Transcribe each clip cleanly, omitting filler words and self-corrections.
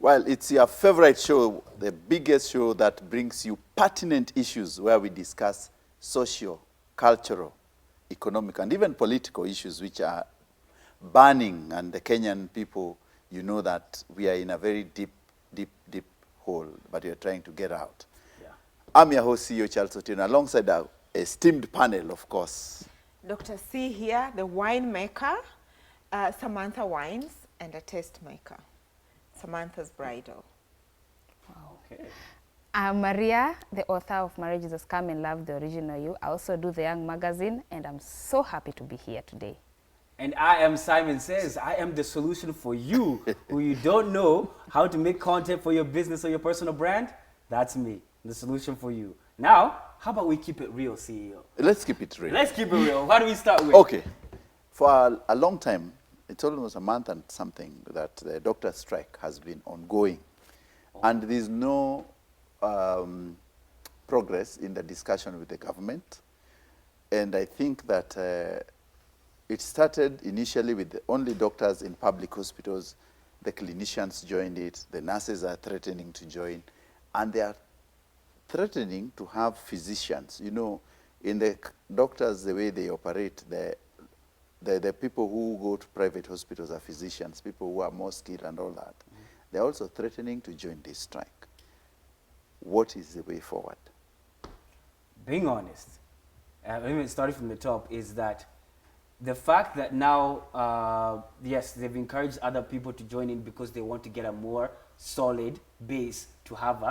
Well, it's your favorite show, the biggest show that brings you pertinent issues where we discuss social, cultural, economic, and even political issues which are burning. And the Kenyan people, you know that we are in a very deep hole, but we are trying to get out. Yeah. I'm your host, CEO Charles Otieno, alongside our esteemed panel, of course. Dr. C here, the winemaker, Samantha Wines, and a taste maker. Samantha's Bridal. Wow. Okay. I'm Maria, the author of Marriage is a Scam and Love, the Original You. I also do the Young magazine, and I'm so happy to be here today. And I am Simon Says. I am the solution for you who you don't know how to make content for your business or your personal brand. That's me, the solution for you. Now, how about we keep it real, CEO? Let's keep it real. Let's keep it real. What do we start with? Okay. For a long time, it's almost a month and something that the doctor strike has been ongoing. Oh. And there's no progress in the discussion with the government. And I think that it started initially with the only doctors in public hospitals. The clinicians joined it. The nurses are threatening to join. And they are threatening to have physicians. You know, in the doctors, the way they operate, the people who go to private hospitals are physicians, people who are more skilled and all that. Mm-hmm. They're also threatening to join this strike. What is the way forward? Being honest, even starting from the top, is that the fact that now, yes, they've encouraged other people to join in because they want to get a more solid base to have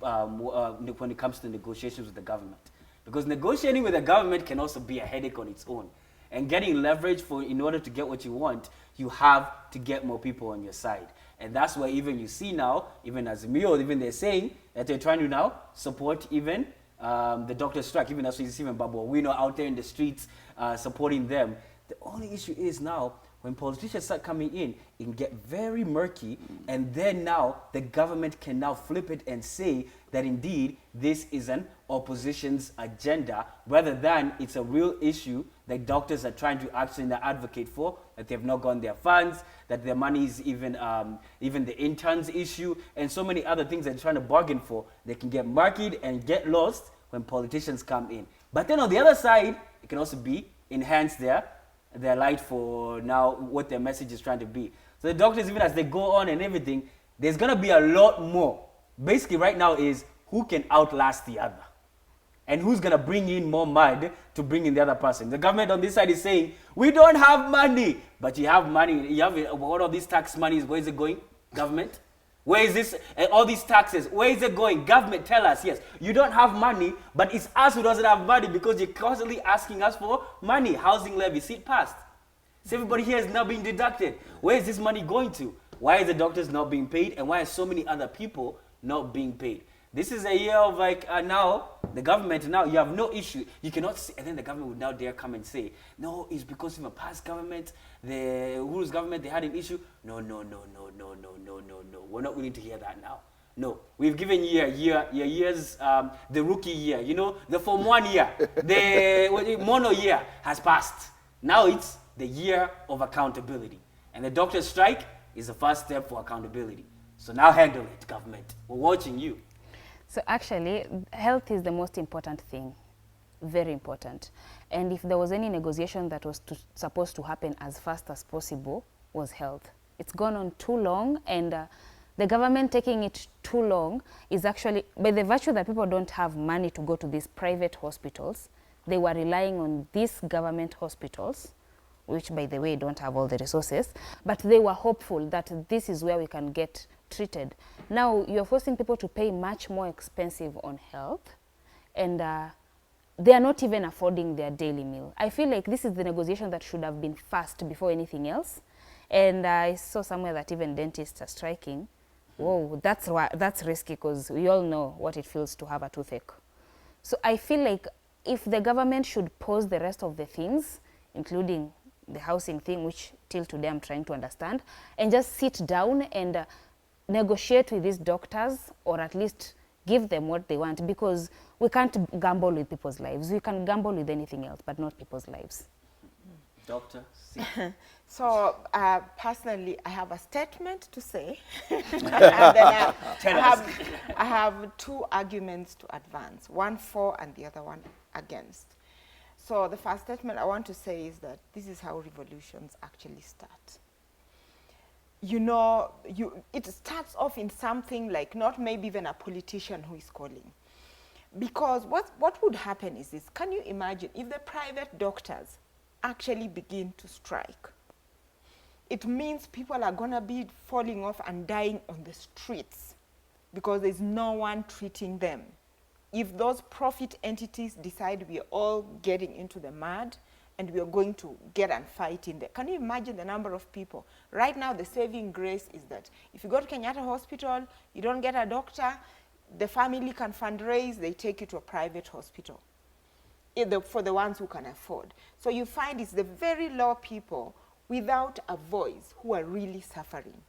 when it comes to negotiations with the government. Because negotiating with the government can also be a headache on its own. And getting leverage in order to get what you want, you have to get more people on your side. And that's why even you see now, even as Mio, even they're saying that they're trying to now support even the doctor strike, even as we see even Babu, we know out there in the streets supporting them. The only issue is now, when politicians start coming in, it can get very murky, and then now the government can now flip it and say that indeed this is an opposition's agenda, rather than it's a real issue that doctors are trying to actually advocate for, that they have not gotten their funds, that their money is even the interns issue, and so many other things they're trying to bargain for. They can get murkied and get lost when politicians come in. But then on the other side, it can also be enhance their light for now what their message is trying to be. So the doctors, even as they go on and everything, there's going to be a lot more. Basically right now is who can outlast the other. And who's going to bring in more mud to bring in the other person. The government on this side is saying, we don't have money. But you have money. You have what all these tax monies, where is it going? Government? Where is this? All these taxes, where is it going? Government, tell us. Yes, you don't have money, but it's us who doesn't have money because you're constantly asking us for money. Housing levy, see it passed. So everybody here is now being deducted. Where is this money going to? Why is the doctors not being paid? And why are so many other people not being paid? This is a year of now, the government, now you have no issue. You cannot say, and then the government would now dare come and say, no, it's because of a past government, the Uhuru's government, they had an issue. No. We're not willing to hear that now. No, we've given your years, the rookie year, you know, the Form 1 year, the mono year has passed. Now it's the year of accountability. And the doctor strike is the first step for accountability. So now handle it, government. We're watching you. So actually, health is the most important thing, very important. And if there was any negotiation that was supposed to happen as fast as possible, was health. It's gone on too long, and the government taking it too long is actually, by the virtue that people don't have money to go to these private hospitals, they were relying on these government hospitals, which by the way don't have all the resources, but they were hopeful that this is where we can get treated. Now you're forcing people to pay much more expensive on health, and they are not even affording their daily meal. I feel like this is the negotiation that should have been fast before anything else. And I saw somewhere that even dentists are striking. Whoa, that's risky, because we all know what it feels to have a toothache. So I feel like if the government should pause the rest of the things, including the housing thing, which till today I'm trying to understand, and just sit down and negotiate with these doctors, or at least give them what they want, because we can't gamble with people's lives. We can gamble with anything else, but not people's lives. Doctor C. So personally, I have a statement to say, and then I have two arguments to advance, one for and the other one against. So the first statement I want to say is that this is how revolutions actually start. You know, it starts off in something like not maybe even a politician who is calling. Because what would happen is this: can you imagine if the private doctors actually begin to strike? It means people are going to be falling off and dying on the streets because there's no one treating them. If those profit entities decide we are all getting into the mud and we are going to get and fight in there, can you imagine the number of people? Right now, the saving grace is that if you go to Kenyatta Hospital, you don't get a doctor, the family can fundraise, they take you to a private hospital for the ones who can afford. So you find it's the very low people without a voice who are really suffering.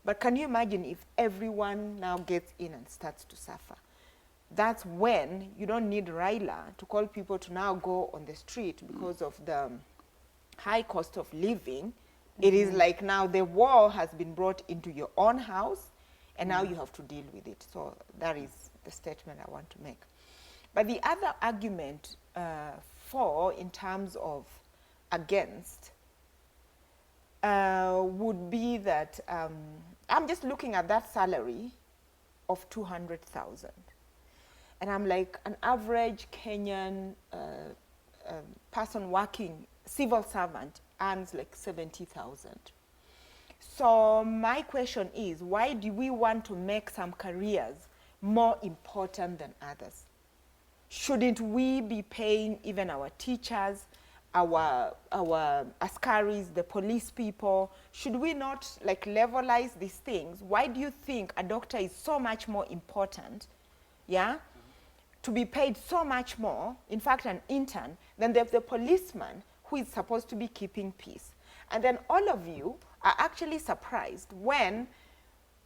But can you imagine if everyone now gets in and starts to suffer? That's when you don't need Raila to call people to now go on the street because of the high cost of living. It is like now the war has been brought into your own house, and now you have to deal with it. So that is the statement I want to make. But the other argument for, in terms of against, would be that I'm just looking at that salary of 200,000. And I'm like, an average Kenyan person working, civil servant, earns like 70,000. So my question is, why do we want to make some careers more important than others? Shouldn't we be paying even our teachers, our askaris, the police people? Should we not like levelize these things? Why do you think a doctor is so much more important, yeah, to be paid so much more, in fact an intern, than the policeman who is supposed to be keeping peace? And then all of you are actually surprised when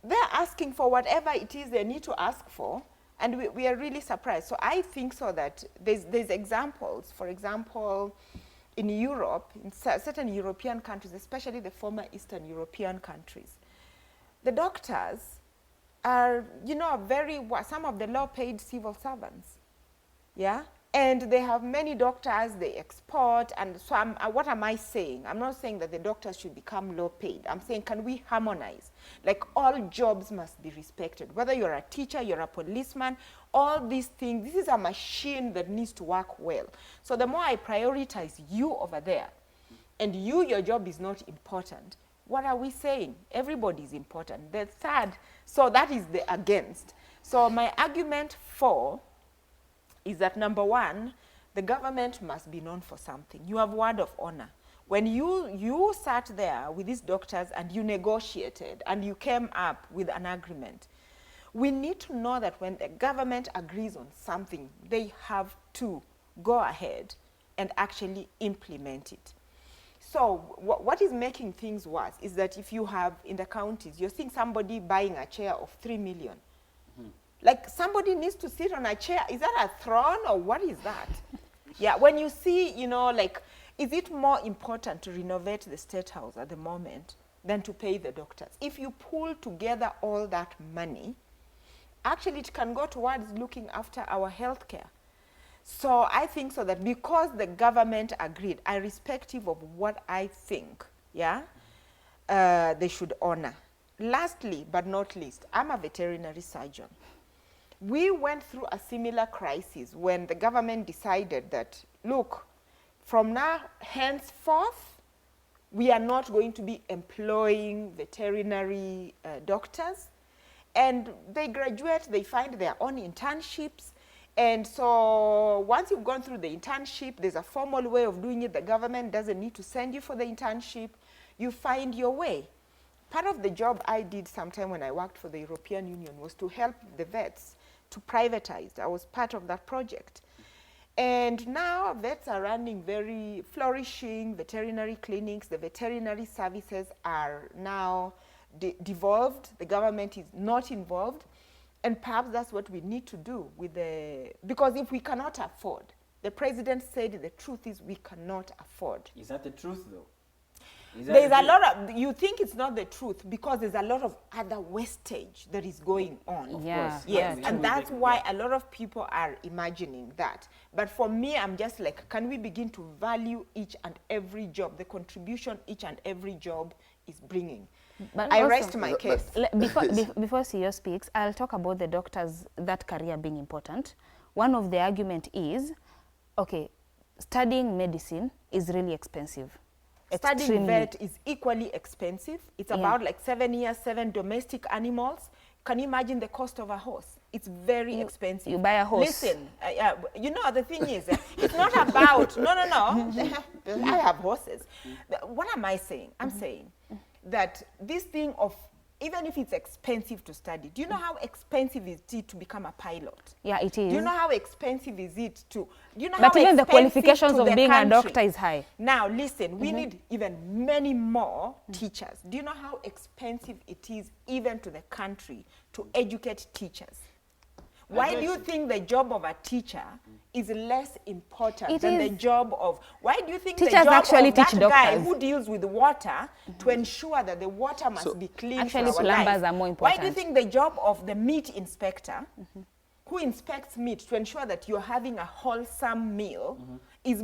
they're asking for whatever it is they need to ask for, and we are really surprised. So I think so that there's examples. For example, in Europe, in certain European countries, especially the former Eastern European countries, the doctors are, you know, some of the low-paid civil servants, yeah? And they have many doctors, they export, and so what am I saying? I'm not saying that the doctors should become low-paid. I'm saying, can we harmonize? Like, all jobs must be respected. Whether you're a teacher, you're a policeman, all these things, this is a machine that needs to work well. So the more I prioritize you over there, and your job is not important, what are we saying? Everybody is important. The third, so that is the against. So my argument for is that, number one, the government must be known for something. You have word of honor. When you sat there with these doctors and you negotiated and you came up with an agreement, we need to know that when the government agrees on something, they have to go ahead and actually implement it. So what is making things worse is that if you have in the counties, you're seeing somebody buying a chair of 3 million. Like, somebody needs to sit on a chair. Is that a throne or what is that? Yeah, when you see, you know, like, is it more important to renovate the State House at the moment than to pay the doctors? If you pull together all that money, actually it can go towards looking after our health care. So I think so that because the government agreed, irrespective of what I think, yeah, they should honor. Lastly, but not least, I'm a veterinary surgeon. We went through a similar crisis when the government decided that, look, from now henceforth, we are not going to be employing veterinary doctors. And they graduate, they find their own internships. And so once you've gone through the internship, there's a formal way of doing it. The government doesn't need to send you for the internship. You find your way. Part of the job I did sometime when I worked for the European Union was to help the vets to privatize. I was part of that project. And now vets are running very flourishing veterinary clinics. The veterinary services are now devolved. The government is not involved. And perhaps that's what we need to do with because if we cannot afford The president said the truth is we cannot afford. Is that the truth, though? There's a lot of, you think it's not the truth because there's a lot of other wastage that is going on. Of Yeah. course. Yes, Yeah, and that's why a lot of people are imagining that. But for me, I'm just like, can we begin to value each and every job, the contribution each and every job is bringing? But I also- rest my case. Before CEO speaks, I'll talk about the doctors, that career being important. One of the argument is, okay, studying medicine is really expensive. Studying Extremely. vet is equally expensive. It's Yeah. about like 7 years, 7 domestic animals. Can you imagine the cost of a horse? It's very expensive. you buy a horse. Listen, you know, the thing is, it's not about, no. I have horses. What am I saying? I'm saying that this thing of, even if it's expensive to study, do you know how expensive is it to become a pilot? Yeah, it is. Do you know how expensive is it to, do you know But how even the expensive qualifications to of the being a country? doctor is high. Now, listen, we need even many more teachers. Do you know how expensive it is even to the country to educate teachers? Why do you think the job of a teacher is less important It than the is. job of, why do you think the Teachers job actually of that teach guy doctors. who deals with water to ensure that the water must be clean Actually, for our plumbers lives? are more Why do you important. think the job of the meat inspector who inspects meat to ensure that you're having a wholesome meal is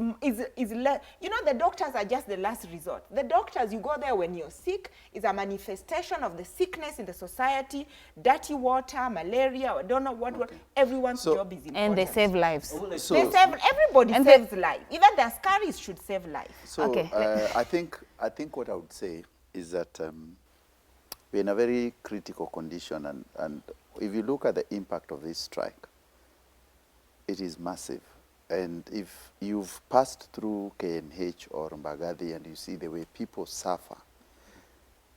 less, you know, the doctors are just the last resort. The doctors, you go there when you're sick, is a manifestation of the sickness in the society, dirty water, malaria, or I don't know what, everyone's job is important. And they save lives. They save, everybody and saves life. Even the askaris should save life. So Okay. I think what I would say is that we're in a very critical condition, and if you look at the impact of this strike, it is massive. And if you've passed through KNH or Mbagathi and you see the way people suffer,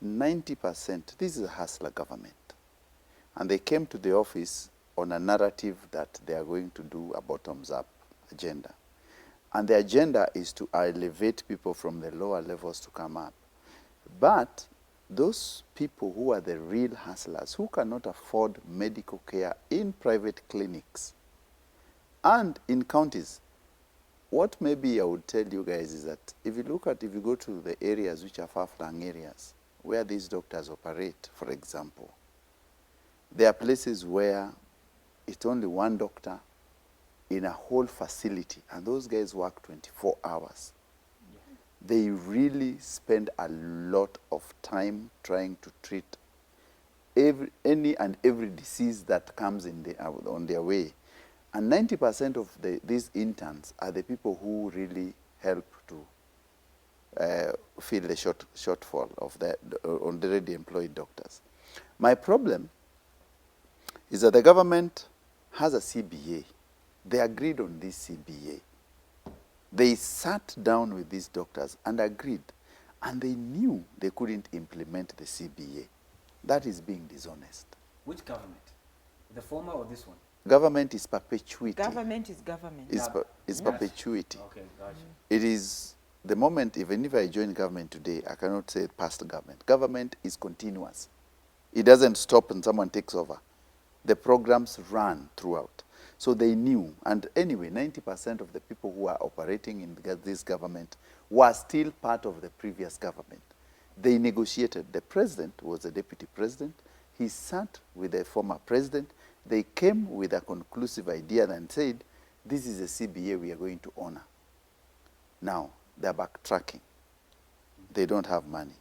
90%, this is a hustler government. And they came to the office on a narrative that they are going to do a bottoms-up agenda. And the agenda is to elevate people from the lower levels to come up. But those people who are the real hustlers, who cannot afford medical care in private clinics and in counties, what maybe I would tell you guys is that if you go to the areas which are far-flung areas, where these doctors operate, for example, there are places where it's only one doctor in a whole facility, and those guys work 24 hours. They really spend a lot of time trying to treat any and every disease that comes on their way. And 90% of these interns are the people who really help to fill the shortfall of the already employed doctors. My problem is that the government has a CBA. They agreed on this CBA. They sat down with these doctors and agreed, and they knew they couldn't implement the CBA. That is being dishonest. Which government? The former or this one? Government is perpetuity. Government is government. Is Yes. perpetuity. Okay, gotcha. It is the moment, even if I join government today, I cannot say past government. Government is continuous. It doesn't stop and someone takes over. The programs run throughout. So they knew. And anyway, 90% of the people who are operating in this government were still part of the previous government. They negotiated. The president was the deputy president. He sat with the former president. They came with a conclusive idea and said, this is a CBA we are going to honor. Now, they're backtracking. They don't have money.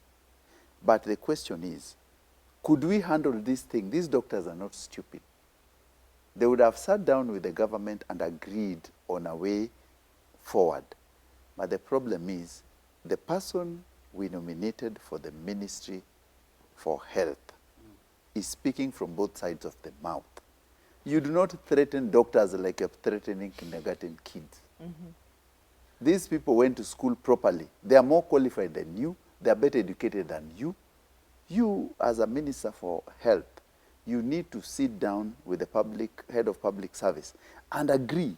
But the question is, could we handle this thing? These doctors are not stupid. They would have sat down with the government and agreed on a way forward. But the problem is, the person we nominated for the Ministry for Health is speaking from both sides of the mouth. You do not threaten doctors like you're threatening kindergarten kids. These people went to school properly. They are more qualified than you. They are better educated than you. You, as a Minister for Health, you need to sit down with the head of public service and agree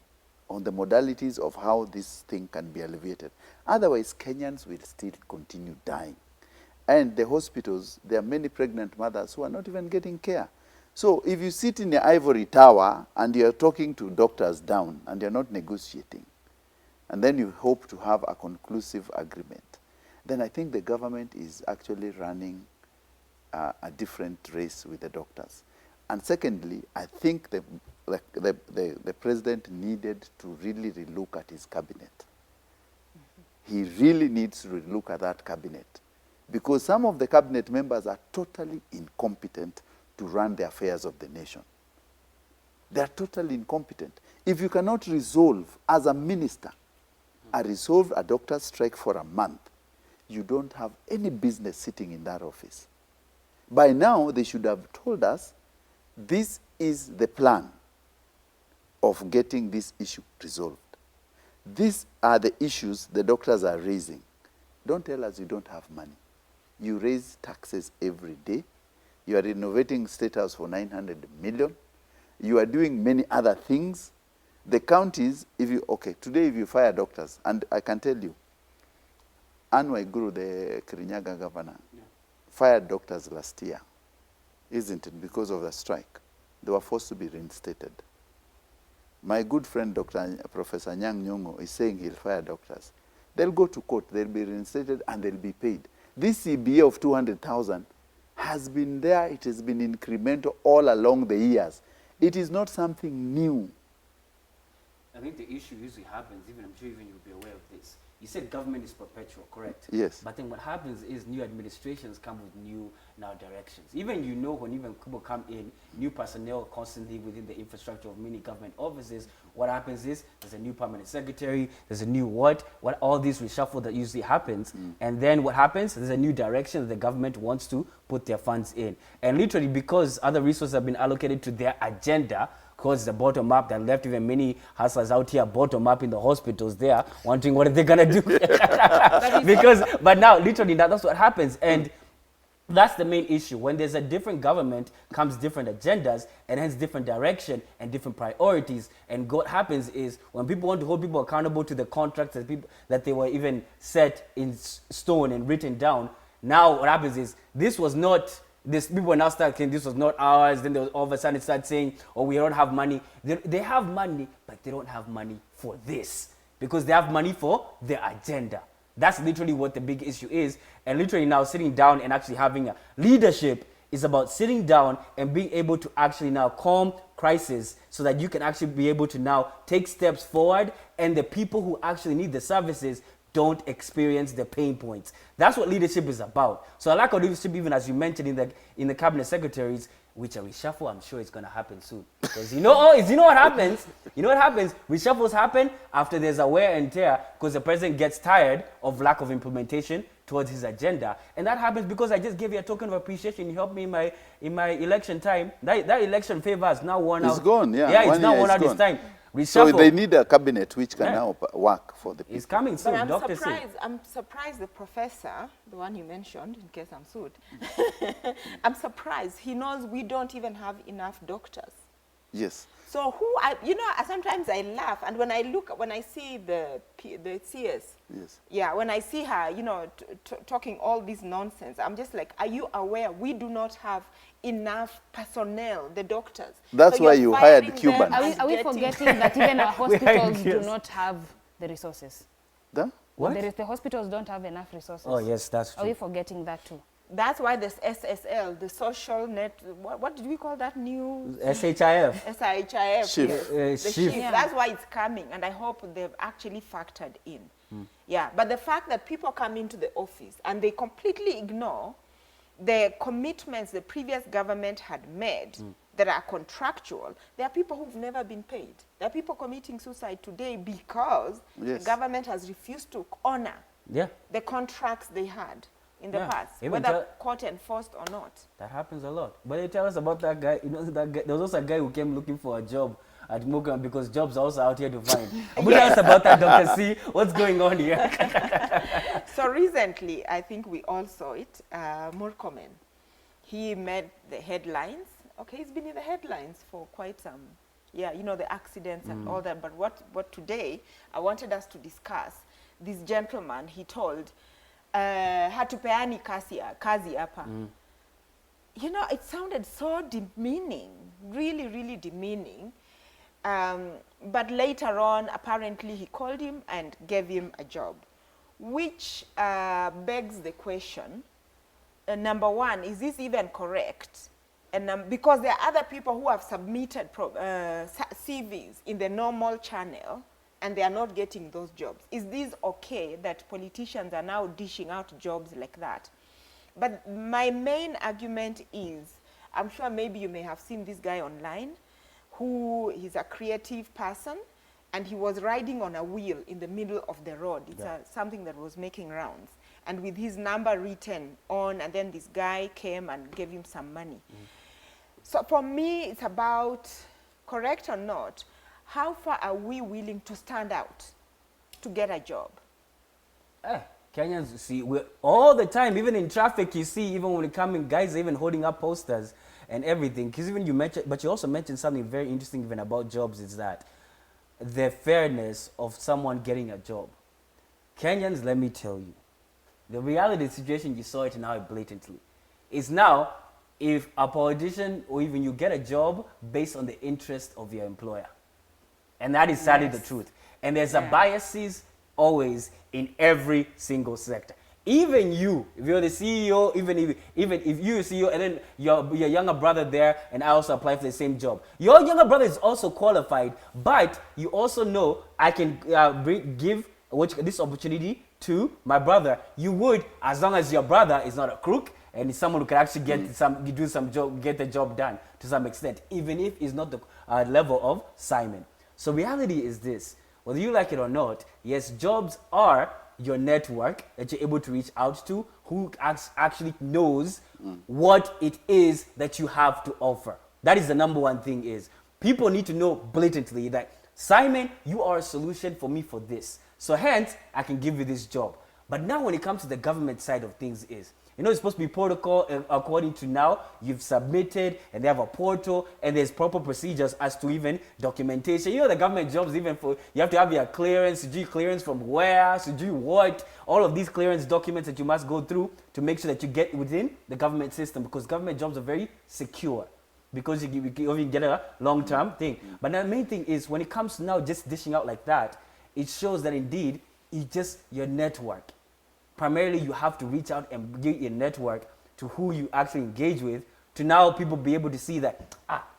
on the modalities of how this thing can be alleviated. Otherwise, Kenyans will still continue dying. And the hospitals, there are many pregnant mothers who are not even getting care. So if you sit in the ivory tower and you're talking to doctors down and you're not negotiating, and then you hope to have a conclusive agreement, then I think the government is actually running a different race with the doctors. And secondly, I think the president needed to really relook at his cabinet. He really needs to relook at that cabinet, because some of the cabinet members are totally incompetent to run the affairs of the nation. They are totally incompetent. If you cannot resolve, as a minister, resolve a doctor's strike for a month, you don't have any business sitting in that office. By now, they should have told us, this is the plan of getting this issue resolved. These are the issues the doctors are raising. Don't tell us you don't have money. You raise taxes every day. You are renovating State House for 900 million. You are doing many other things. The counties, today if you fire doctors, and I can tell you, Anne Waiguru, the Kirinyaga governor, fired doctors last year, isn't it, because of the strike? They were forced to be reinstated. My good friend, Professor Nyang' Nyong'o, is saying he'll fire doctors. They'll go to court, they'll be reinstated, and they'll be paid. This CBA of 200,000 has been there. It has been incremental all along the years. It is not something new. I think the issue usually happens, I'm sure even you'll be aware of this. You said government is perpetual, correct? Yes. But then what happens is new administrations come with new directions. Even when people come in, new personnel constantly within the infrastructure of many government offices, what happens is there's a new permanent secretary, there's a new what all this reshuffle that usually happens. And then what happens? There's a new direction that the government wants to put their funds in. And literally because other resources have been allocated to their agenda, because the bottom up that left even many hustlers out here bottom up in the hospitals there wondering what are they gonna do. But now literally that's what happens, and that's the main issue. When there's a different government comes different agendas and hence different direction and different priorities. And what happens is when people want to hold people accountable to the contracts that they were even set in stone and written down, now what happens is people now start saying this was not ours. Then all of a sudden start saying, oh, we don't have money. They have money, but they don't have money for this because they have money for their agenda. That's literally what the big issue is. And literally now sitting down and actually having a leadership is about sitting down and being able to actually now calm crisis so that you can actually be able to now take steps forward, and the people who actually need the services don't experience the pain points. That's what leadership is about. So I like our leadership, even as you mentioned in the cabinet secretaries, which a reshuffle, I'm sure it's going to happen soon. Because you know what happens? You know what happens? Reshuffles happen after there's a wear and tear because the president gets tired of lack of implementation towards his agenda. And that happens because I just gave you a token of appreciation. You helped me in my election time. That election favor is now worn out. It's gone, yeah. Yeah, it's now worn out this time. Reshuffle. So they need a cabinet which can now work for the people. It's coming soon, but I'm surprised the professor, the one you mentioned, in case I'm sued, I'm surprised. He knows we don't even have enough doctors. Yes. So sometimes I laugh, and when I see the CS, yes, yeah, when I see her, talking all this nonsense, I'm just like, are you aware we do not have enough personnel, the doctors? That's why you hired Cubans. Are we forgetting that even our hospitals do not have the resources? What? The hospitals don't have enough resources. Oh, yes, that's true. Are we forgetting that too? That's why this SSL, the social net, what did we call that new? SHIF. SHIF. Shift. The Shift. shift. Yeah. That's why it's coming, and I hope they've actually factored in. Yeah, but the fact that people come into the office and they completely ignore the commitments the previous government had made that are contractual. There are people who've never been paid. There are people committing suicide today because the government has refused to honor the contracts they had in the past, even whether court enforced or not. That happens a lot. But they tell us about that guy. That guy, there was also a guy who came looking for a job at Mokam because jobs are also out here to find. But tell us about that, Dr. C. What's going on here? So recently, I think we all saw it, Murkomen. He made the headlines. Okay, he's been in the headlines for quite some, the accidents and all that. But what today, I wanted us to discuss, this gentleman, he told, hatupeani kazi hapa. It sounded so demeaning, really, really demeaning. But later on, apparently, he called him and gave him a job, which begs the question, number one, is this even correct? And because there are other people who have submitted CVs in the normal channel, and they are not getting those jobs. Is this okay that politicians are now dishing out jobs like that? But my main argument is, I'm sure maybe you may have seen this guy online, who is a creative person, and he was riding on a wheel in the middle of the road. It's something that was making rounds. And with his number written on, and then this guy came and gave him some money. So for me, it's about, correct or not, how far are we willing to stand out to get a job? Kenyans, see, all the time, even in traffic, you see, even when we come in, guys are even holding up posters and everything. Because even you mentioned, but you also mentioned something very interesting even about jobs, is that the fairness of someone getting a job. Kenyans, let me tell you, the reality of the situation, you saw it now blatantly, is now, if a politician or even you get a job based on the interest of your employer. And that is sadly the truth. And there's a biases always in every single sector. Even you, if you're the CEO, even if you're a CEO and then your younger brother there, and I also apply for the same job. Your younger brother is also qualified, but you also know I can give this opportunity to my brother. You would, as long as your brother is not a crook and is someone who can actually get get the job done to some extent, even if it's not the level of Simon. So reality is this, whether you like it or not, yes, jobs are your network that you're able to reach out to, who actually knows what it is that you have to offer. That is the number one thing is, people need to know blatantly that, Simon, you are a solution for me for this. So hence, I can give you this job. But now when it comes to the government side of things is, you know, it's supposed to be protocol according to now, you've submitted and they have a portal and there's proper procedures as to even documentation. You know, the government jobs, even for, you have to have your clearance, clearance from where, what, all of these clearance documents that you must go through to make sure that you get within the government system, because government jobs are very secure because you get a long-term thing. But the main thing is when it comes to now just dishing out like that, it shows that indeed it's just your network. Primarily, you have to reach out and get your network to who you actually engage with to now people be able to see that,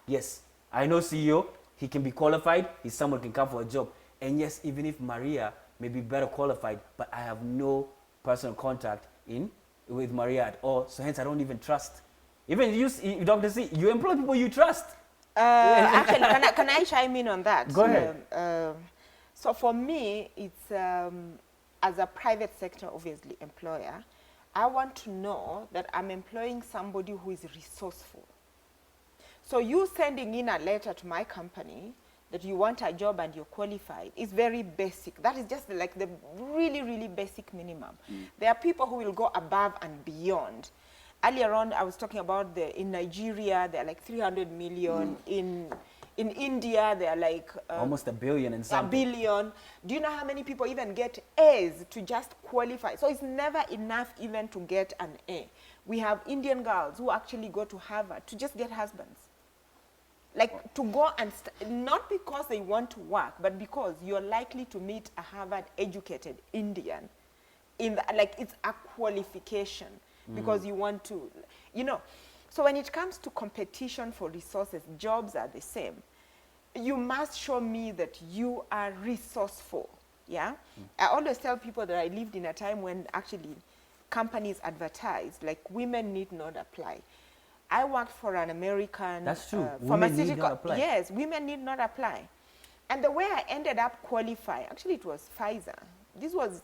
yes, I know CEO, he can be qualified, he's someone who can come for a job. And yes, even if Maria may be better qualified, but I have no personal contact with Maria at all, so hence I don't even trust. Even you, Dr. C, you employ people you trust. Actually, can I chime in on that? Go ahead. So for me, it's... as a private sector, obviously, employer, I want to know that I'm employing somebody who is resourceful. So you sending in a letter to my company that you want a job and you're qualified is very basic. That is just like the really, really basic minimum. There are people who will go above and beyond. Earlier on, I was talking about in Nigeria, there are like 300 million. In India, they are like... almost a billion and something. A billion. Do you know how many people even get A's to just qualify? So it's never enough even to get an A. We have Indian girls who actually go to Harvard to just get husbands. Like to go and... not because they want to work, but because you're likely to meet a Harvard-educated Indian. Like it's a qualification because you want to... You know, so when it comes to competition for resources, jobs are the same. You must show me that you are resourceful, yeah? I always tell people that I lived in a time when actually companies advertised, like women need not apply. I worked for an American pharmaceutical... Women need not apply. Yes, women need not apply. And the way I ended up qualifying, actually it was Pfizer. This was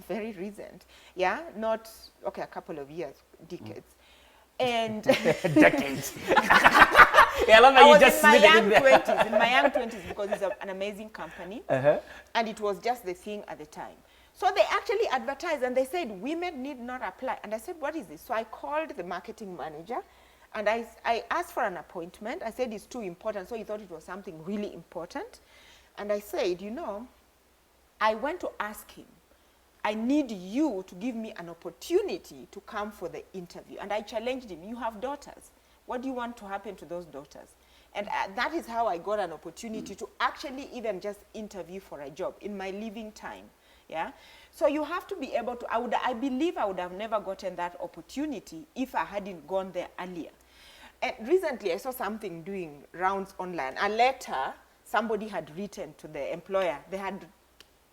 very recent, yeah? Not, okay, a couple of years, decades. And decades. Yeah, I love how you just slid it in there. In my young 20s, because it's an amazing company. And it was just the thing at the time. So they actually advertised and they said, women need not apply. And I said, what is this? So I called the marketing manager and I asked for an appointment. I said, it's too important. So he thought it was something really important. And I said, you know, I went to ask him, I need you to give me an opportunity to come for the interview. And I challenged him, you have daughters. What do you want to happen to those daughters? And that is how I got an opportunity to actually even just interview for a job in my living time. Yeah. So you have to be able to, I believe I would have never gotten that opportunity if I hadn't gone there earlier. And recently I saw something doing rounds online. A letter somebody had written to the employer. They had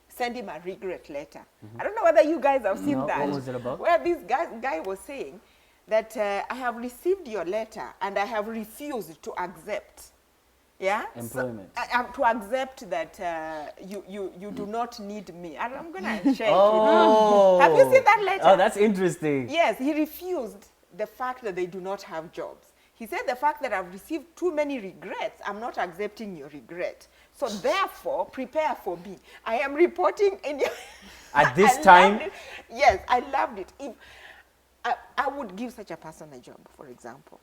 sent him a regret letter. I don't know whether you guys have seen No, that. what was it about? Where this guy was saying that I have received your letter and I have refused to accept. Yeah? Employment. So, to accept that you do not need me. And I'm going to share it Oh. with you. Have you seen that letter? Oh, that's interesting. Yes, he refused the fact that they do not have jobs. He said the fact that I've received too many regrets, I'm not accepting your regret. So therefore, prepare for me. I am reporting in your... At this I time? loved it. Yes, I loved it. If I would give such a person a job, for example.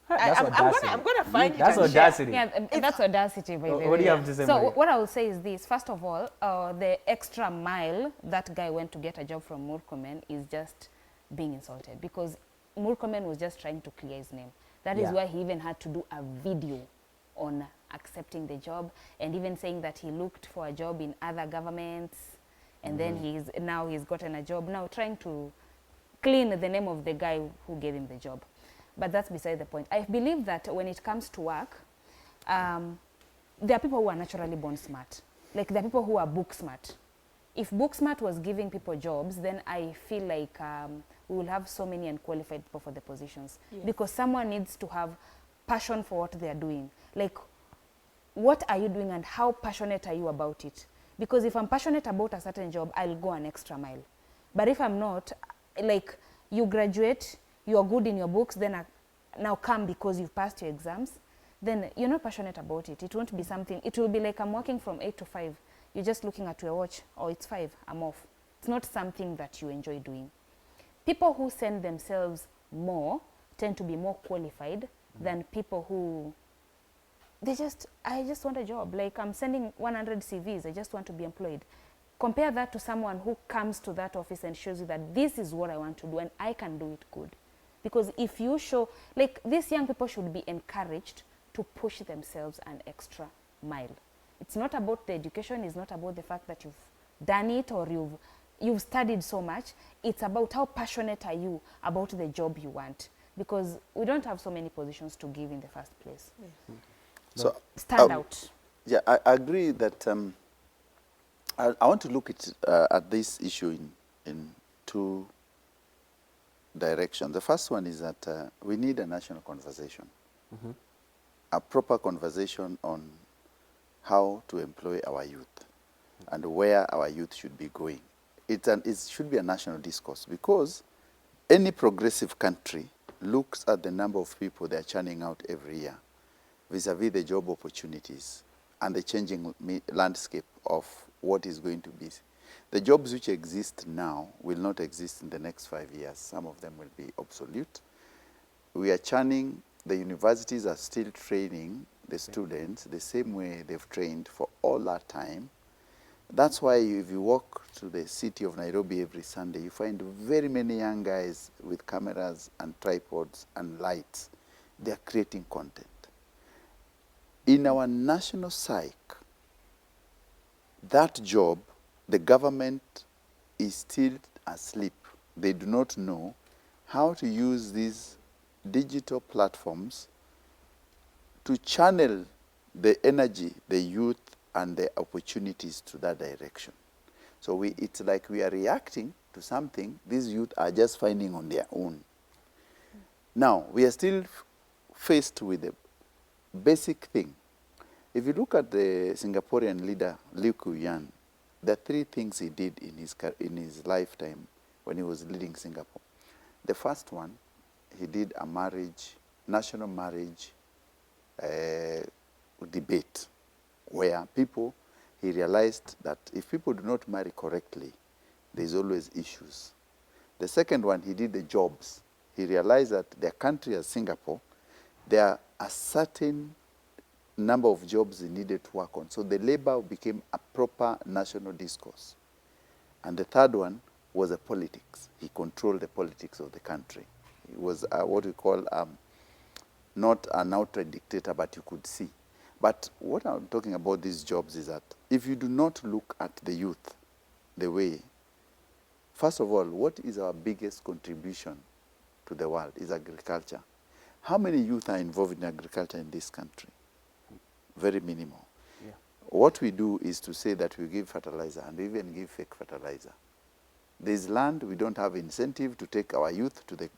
That's audacity. I'm gonna find it That's and share. audacity. Yeah, that's audacity, by the way. What do you have to say, So Maria? what I will say is this. First of all, the extra mile that guy went to get a job from Murkomen is just being insulted, because Murkomen was just trying to clear his name. That is Yeah. why he even had to do a video on accepting the job, and even saying that he looked for a job in other governments, and then he's gotten a job now, trying to clean the name of the guy who gave him the job. But that's beside the point. I believe that when it comes to work, there are people who are naturally born smart. Like, there are people who are book smart. If book smart was giving people jobs, then I feel like we will have so many unqualified people for the positions. Yes. Because someone needs to have passion for what they are doing. Like, what are you doing and how passionate are you about it? Because if I'm passionate about a certain job, I'll go an extra mile. But if I'm not, like, you graduate, you're good in your books, then now come because you've passed your exams, then you're not passionate about it. It won't be something, it will be like I'm working from 8 to 5. You're just looking at your watch, oh, it's 5, I'm off. It's not something that you enjoy doing. People who send themselves more tend to be more qualified than people who, I just want a job. Like, I'm sending 100 CVs, I just want to be employed. Compare that to someone who comes to that office and shows you that this is what I want to do and I can do it good. Because if you show, like, these young people should be encouraged to push themselves an extra mile. It's not about the education, it's not about the fact that you've done it or you've studied so much. It's about how passionate are you about the job you want. Because we don't have so many positions to give in the first place. Yes. So, Stand out. yeah, I agree that I want to look at this issue in two directions. The first one is that we need a national conversation, a proper conversation on how to employ our youth and where our youth should be going. It should be a national discourse, because any progressive country looks at the number of people they're churning out every year vis-a-vis the job opportunities and the changing landscape of what is going to be. The jobs which exist now will not exist in the next 5 years. Some of them will be obsolete. We are churning, the universities are still training the students the same way they've trained for all that time. That's why if you walk to the city of Nairobi every Sunday, you find very many young guys with cameras and tripods and lights. They are creating content. In our national psyche, that job, the government is still asleep. They do not know how to use these digital platforms to channel the energy, the youth, and the opportunities to that direction. So it's like we are reacting to something these youth are just finding on their own. Now, we are still faced with a basic thing. If you look at the Singaporean leader, Lee Kuan Yew, there are 3 things he did in his lifetime when he was leading Singapore. The first one, he did a national marriage debate, where he realized that if people do not marry correctly, there's always issues. The second one, he did the jobs. He realized that their country as Singapore, there are a certain number of jobs he needed to work on. So the labor became a proper national discourse. And the third one was the politics. He controlled the politics of the country. It was what we call not an outright dictator, but you could see. But what I'm talking about these jobs is that if you do not look at the youth the way, first of all, what is our biggest contribution to the world is agriculture. How many youth are involved in agriculture in this country? Very minimal. Yeah. What we do is to say that we give fertilizer, and we even give fake fertilizer. There's land, we don't have incentive to take our youth to the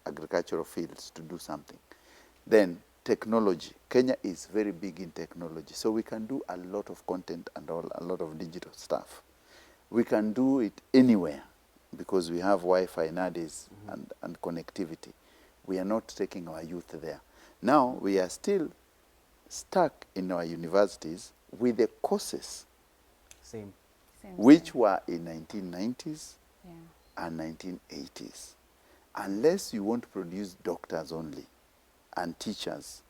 agricultural fields to do something. Then technology. Kenya is very big in technology, so we can do a lot of content and a lot of digital stuff. We can do it anywhere because we have Wi-Fi nowadays and connectivity. We are not taking our youth there. Now we are still stuck in our universities with the courses Same. which were in 1990s Yeah. and 1980s. Unless you want to produce doctors only and teachers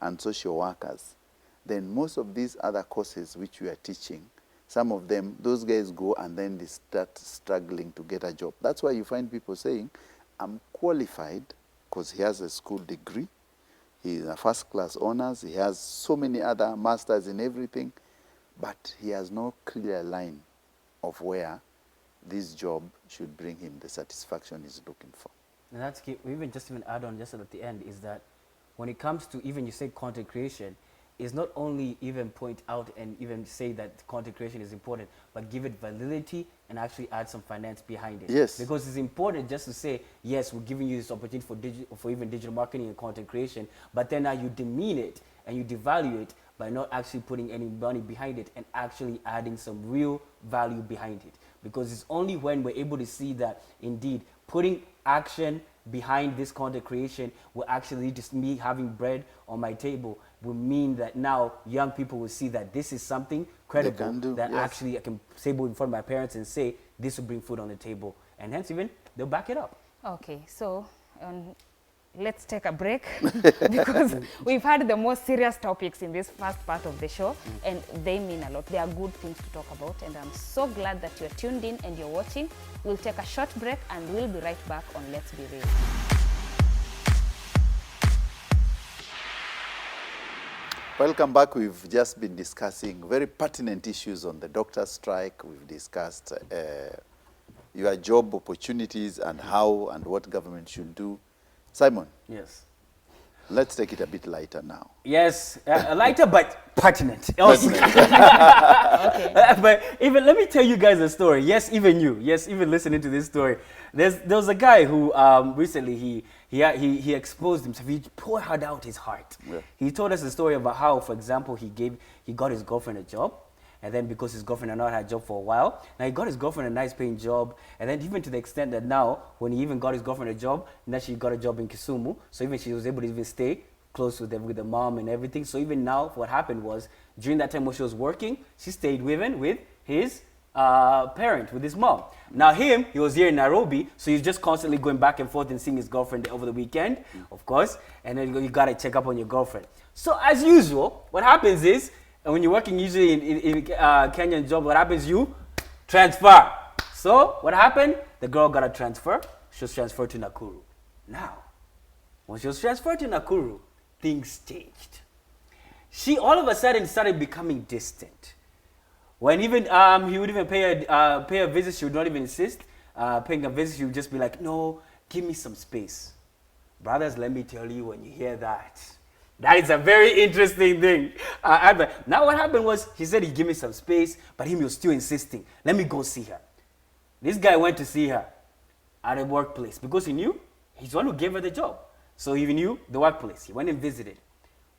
and social workers, then most of these other courses which we are teaching, some of them, those guys go and then they start struggling to get a job. That's why you find people saying, I'm qualified because he has a school degree, he's a first-class honors, he has so many other masters in everything, but he has no clear line of where this job should bring him the satisfaction he's looking for. And that's key. Even just even add on just at the end is that when it comes to even you say content creation, is not only even point out and even say that content creation is important, but give it validity and actually add some finance behind it. Yes. Because it's important just to say, yes, we're giving you this opportunity for even digital marketing and content creation, but then now you demean it and you devalue it by not actually putting any money behind it and actually adding some real value behind it. Because it's only when we're able to see that indeed putting action behind this content creation will actually just me having bread on my table will mean that now young people will see that this is something credible that yes. actually I can table in front of my parents and say this will bring food on the table, and hence even they'll back it up. Okay, so let's take a break because we've had the most serious topics in this first part of the show, and they mean a lot. They are good things to talk about, and I'm so glad that you're tuned in and you're watching. We'll take a short break and we'll be right back on Let's Be Real. Welcome back. We've just been discussing very pertinent issues on the doctor's strike. We've discussed your job opportunities and how and what government should do. Simon, Yes. let's take it a bit lighter now. Yes, lighter but pertinent. Also. Okay. But even let me tell you guys a story. Yes, even you. Yes, even listening to this story. There was a guy who recently he exposed himself. He poured out his heart. Yeah. He told us a story about how, for example, he got his girlfriend a job. And then because his girlfriend had not had a job for a while, now he got his girlfriend a nice paying job. And then even to the extent that now, when he even got his girlfriend a job, now she got a job in Kisumu. So even she was able to even stay close with the mom and everything. So even now, what happened was, during that time when she was working, she stayed with his parent, with his mom. Now he was here in Nairobi, so he's just constantly going back and forth and seeing his girlfriend over the weekend, of course. And then you gotta check up on your girlfriend. So as usual, what happens is, and when you're working usually in Kenyan job, what happens? You transfer. So what happened? The girl got a transfer. She was transferred to Nakuru. Now, when she was transferred to Nakuru, things changed. She all of a sudden started becoming distant. When even he would even pay a visit, she would not even insist. Paying a visit, she would just be like, "No, give me some space." Brothers, let me tell you, when you hear that, that is a very interesting thing. Now what happened was, he said he'd give me some space, but he was still insisting, let me go see her. This guy went to see her at a workplace because he knew he's the one who gave her the job. So he knew the workplace. He went and visited.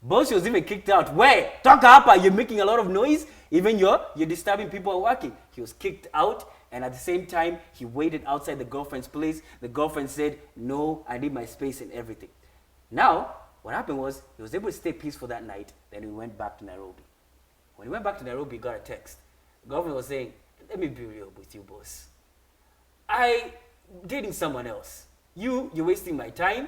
Boss, she was even kicked out. Wait, talk up, you're making a lot of noise. Even you're disturbing people who are working. He was kicked out, and at the same time, he waited outside the girlfriend's place. The girlfriend said, no, I need my space and everything. Now, what happened was, he was able to stay peaceful that night, then he went back to Nairobi. When he went back to Nairobi, he got a text. The girlfriend was saying, let me be real with you, boss. I'm dating someone else. You're wasting my time.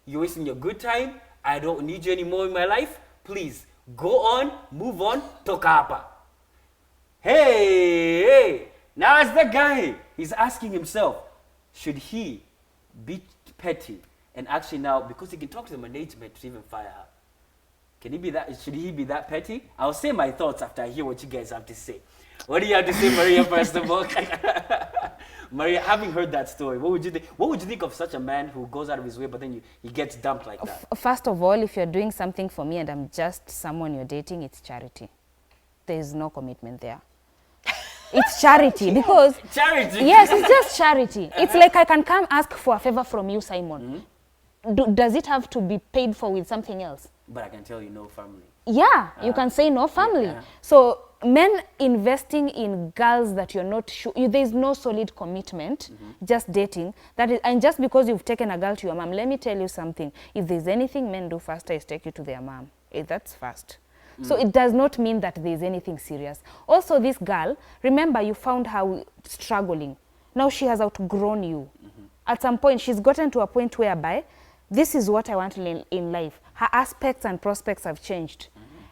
You're wasting your good time. I don't need you anymore in my life. Please, go on, move on, toka hapa. Hey! Now as the guy, he's asking himself, should he be petty and actually now, because he can talk to the management to even fire her. Can he be that? Should he be that petty? I'll say my thoughts after I hear what you guys have to say. What do you have to say, Maria, first of all? Maria, having heard that story, what would you think? What would you think of such a man who goes out of his way, but then he gets dumped like that? First of all, if you're doing something for me and I'm just someone you're dating, it's charity. There is no commitment there. It's charity because... Charity? Yes, it's just charity. It's like I can come ask for a favor from you, Simon. Does it have to be paid for with something else? But I can tell you no family. Yeah, you can say no family. Yeah. So men investing in girls that you're not sure, there's no solid commitment, just dating. That is, and just because you've taken a girl to your mom, let me tell you something. If there's anything men do faster is take you to their mom. That's fast. So it does not mean that there's anything serious. Also, this girl, remember you found her struggling. Now she has outgrown you. At some point, she's gotten to a point whereby this is what I want in life. Her aspects and prospects have changed.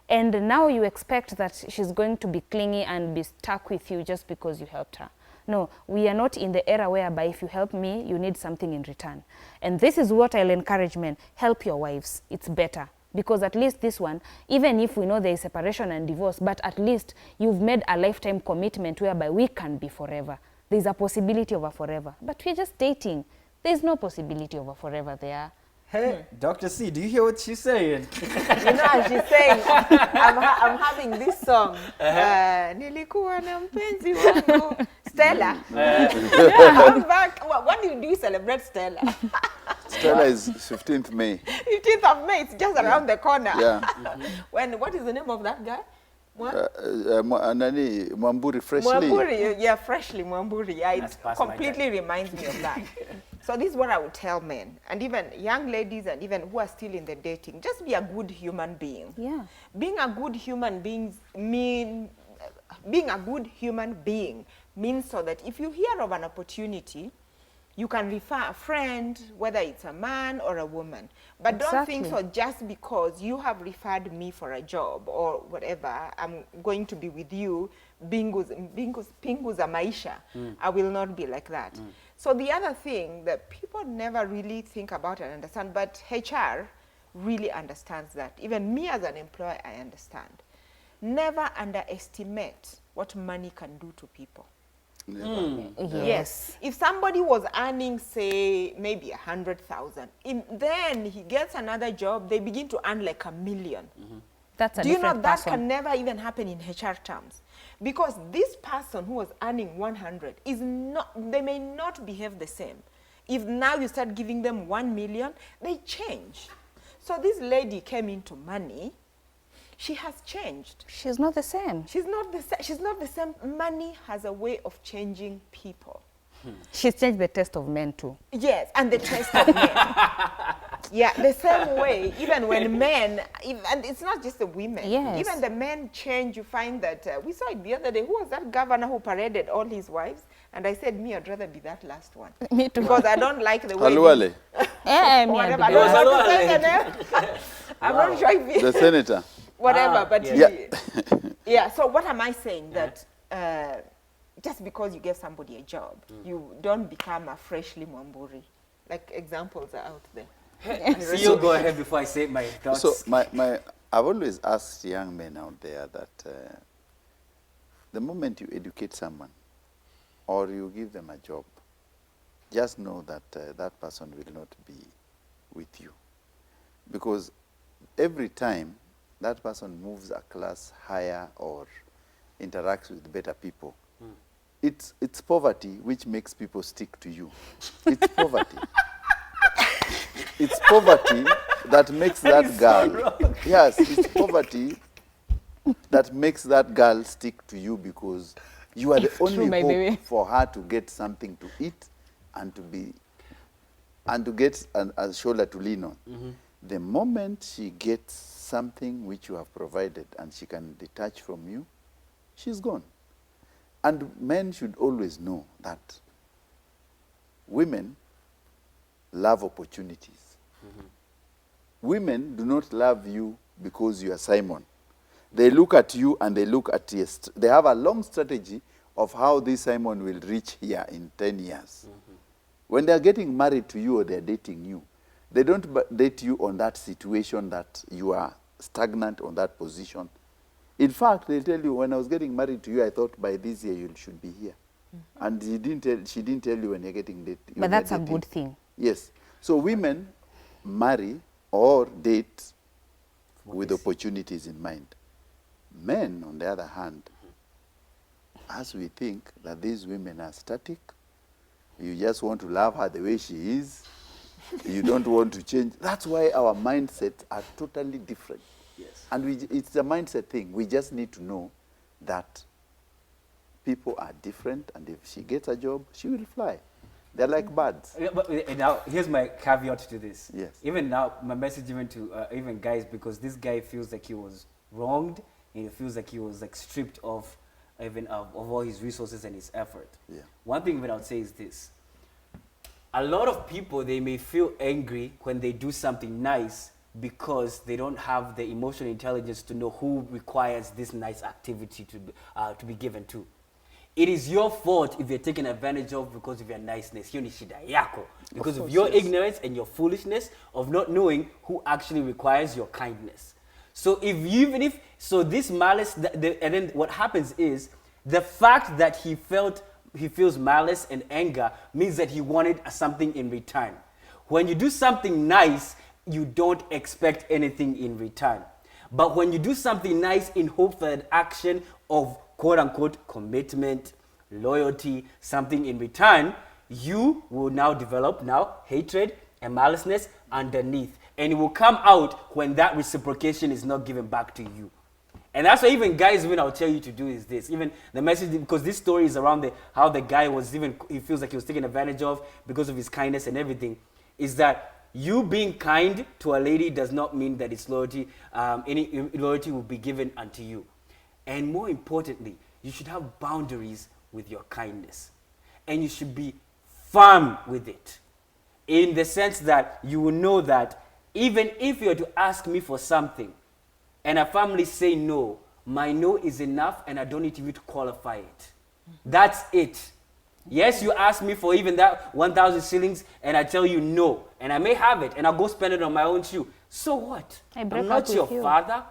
And now you expect that she's going to be clingy and be stuck with you just because you helped her. No, we are not in the era whereby if you help me, you need something in return. And this is what I'll encourage men. Help your wives. It's better. Because at least this one, even if we know there is separation and divorce, but at least you've made a lifetime commitment whereby we can be forever. There's a possibility of a forever. But we're just dating. There's no possibility of a forever there. Hey, Dr. C, do you hear what she's saying? You know, she's saying, I'm having this song. Nilikuwa na mpenzi wangu. Stella. I'm back. What do you celebrate Stella? Stella is 15th May. 15th of May, it's just around the corner. Yeah. What is the name of that guy? Nani, Mwamburi, Freshly. Mwamburi, yeah, Freshly Mwamburi. Yeah, it That's past my completely reminds me of that. So this is what I would tell men, and even young ladies, and even who are still in the dating, just be a good human being. Yeah. Being a good human being means so that if you hear of an opportunity, you can refer a friend, whether it's a man or a woman. But don't think so just because you have referred me for a job or whatever, I'm going to be with you, pingu za maisha. I will not be like that. So the other thing that people never really think about and understand, but HR really understands that. Even me as an employer, I understand. Never underestimate what money can do to people. Yes. If somebody was earning, say, maybe 100,000, then he gets another job, they begin to earn like $1 million. That's a Do you know different that person. can never even happen in HR terms? Because this person who was earning 100 is not, they may not behave the same. If now you start giving them 1 million, they change. So this lady came into money. She has changed. She's not the same. She's not the same. Money has a way of changing people. She's changed the taste of men too. Yes, and the taste of men. Yeah, the same way, even when men, and it's not just the women, Yes. even the men change. You find that, we saw it the other day, who was that governor who paraded all his wives? And I said, me, I'd rather be that last one. Me too. Because I don't like the way... Haluale, Whatever, I don't know how to say the name. I'm not sure if the senator. whatever, but Yeah. so what am I saying? That just because you give somebody a job, you don't become a Freshly Mwamburi. Like examples are out there. So you go ahead before I say my thoughts. So I've always asked young men out there that the moment you educate someone or you give them a job, just know that that person will not be with you. Because every time that person moves a class higher or interacts with better people, it's poverty which makes people stick to you. It's poverty. It's poverty that makes that girl. Yes, it's poverty that makes that girl stick to you because you are the only hope for her to get something to eat and to get a shoulder to lean on. The moment she gets something which you have provided and she can detach from you, she's gone. And men should always know that women love opportunities. Women do not love you because you are Simon. They look at you and they look at you. They have a long strategy of how this Simon will reach here in 10 years. When they are getting married to you or they are dating you, They don't date you on that situation that you are stagnant on that position. In fact, they tell you, when I was getting married to you, I thought by this year you should be here. And she didn't tell you when you're getting dated. But that's a good thing. Yes. So women marry or date with opportunities in mind. Men, on the other hand, as we think that these women are static, you just want to love her the way she is, you don't want to change. That's why our mindsets are totally different. Yes. And it's a mindset thing. We just need to know that people are different, and if she gets a job, she will fly. They're like birds. Yeah, but now, here's my caveat to this. Yes. Even now, my message even to even guys, because this guy feels like he was wronged, and he feels like he was like stripped of even of all his resources and his effort. Yeah. One thing that I would say is this. A lot of people, they may feel angry when they do something nice because they don't have the emotional intelligence to know who requires this nice activity to be given to. It is your fault if you're taken advantage of because of your niceness. Hiyo ni shida yako. Because of your ignorance and your foolishness of not knowing who actually requires your kindness. So so this malice, and then what happens is, the fact that he feels malice and anger means that he wanted something in return. When you do something nice, you don't expect anything in return. But when you do something nice in hope for an action of quote-unquote commitment, loyalty, something in return, you will now develop hatred and maliceness underneath. And it will come out when that reciprocation is not given back to you. And that's why even guys, even I'll tell you to do is this. Even the message, because this story is around how the guy he feels like he was taken advantage of because of his kindness and everything, is that you being kind to a lady does not mean that it's loyalty, any loyalty will be given unto you. And more importantly, you should have boundaries with your kindness. And you should be firm with it. In the sense that you will know that even if you're to ask me for something, and a family say no, my no is enough and I don't need you to qualify it. That's it. Yes, you ask me for even that 1,000 shillings and I tell you no, and I may have it and I'll go spend it on my own shoe. So what? I'm not your father.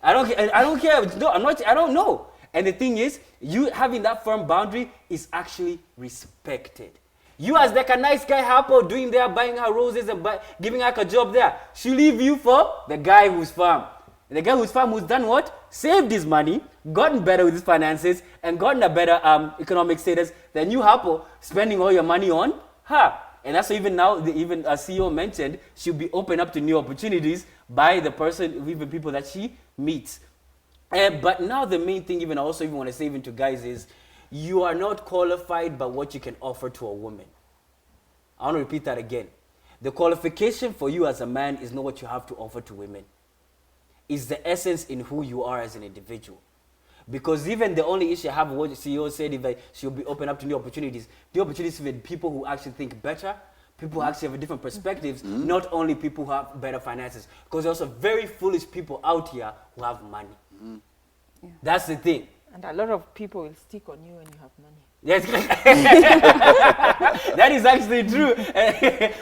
I don't care. No, I don't know. And the thing is, you having that firm boundary is actually respected. You as like a nice guy hapo doing there, buying her roses and giving her a job there. She leave you for the guy who's firm. The guy who's farm, who's done what? Saved his money, gotten better with his finances, and gotten a better economic status than you, Hapo, spending all your money on her. And that's why even now, even as CEO mentioned, she'll be open up to new opportunities by the person, even people that she meets. But now the main thing, even I also even want to say even to guys is, you are not qualified by what you can offer to a woman. I want to repeat that again. The qualification for you as a man is not what you have to offer to women. Is the essence in who you are as an individual. Because even the only issue I have with what the CEO said is that she'll be open up to new opportunities. The opportunities with people who actually think better, people who actually have different perspectives, not only people who have better finances. Because there are also very foolish people out here who have money. Yeah. That's the thing. And a lot of people will stick on you when you have money. Yes, that is actually true.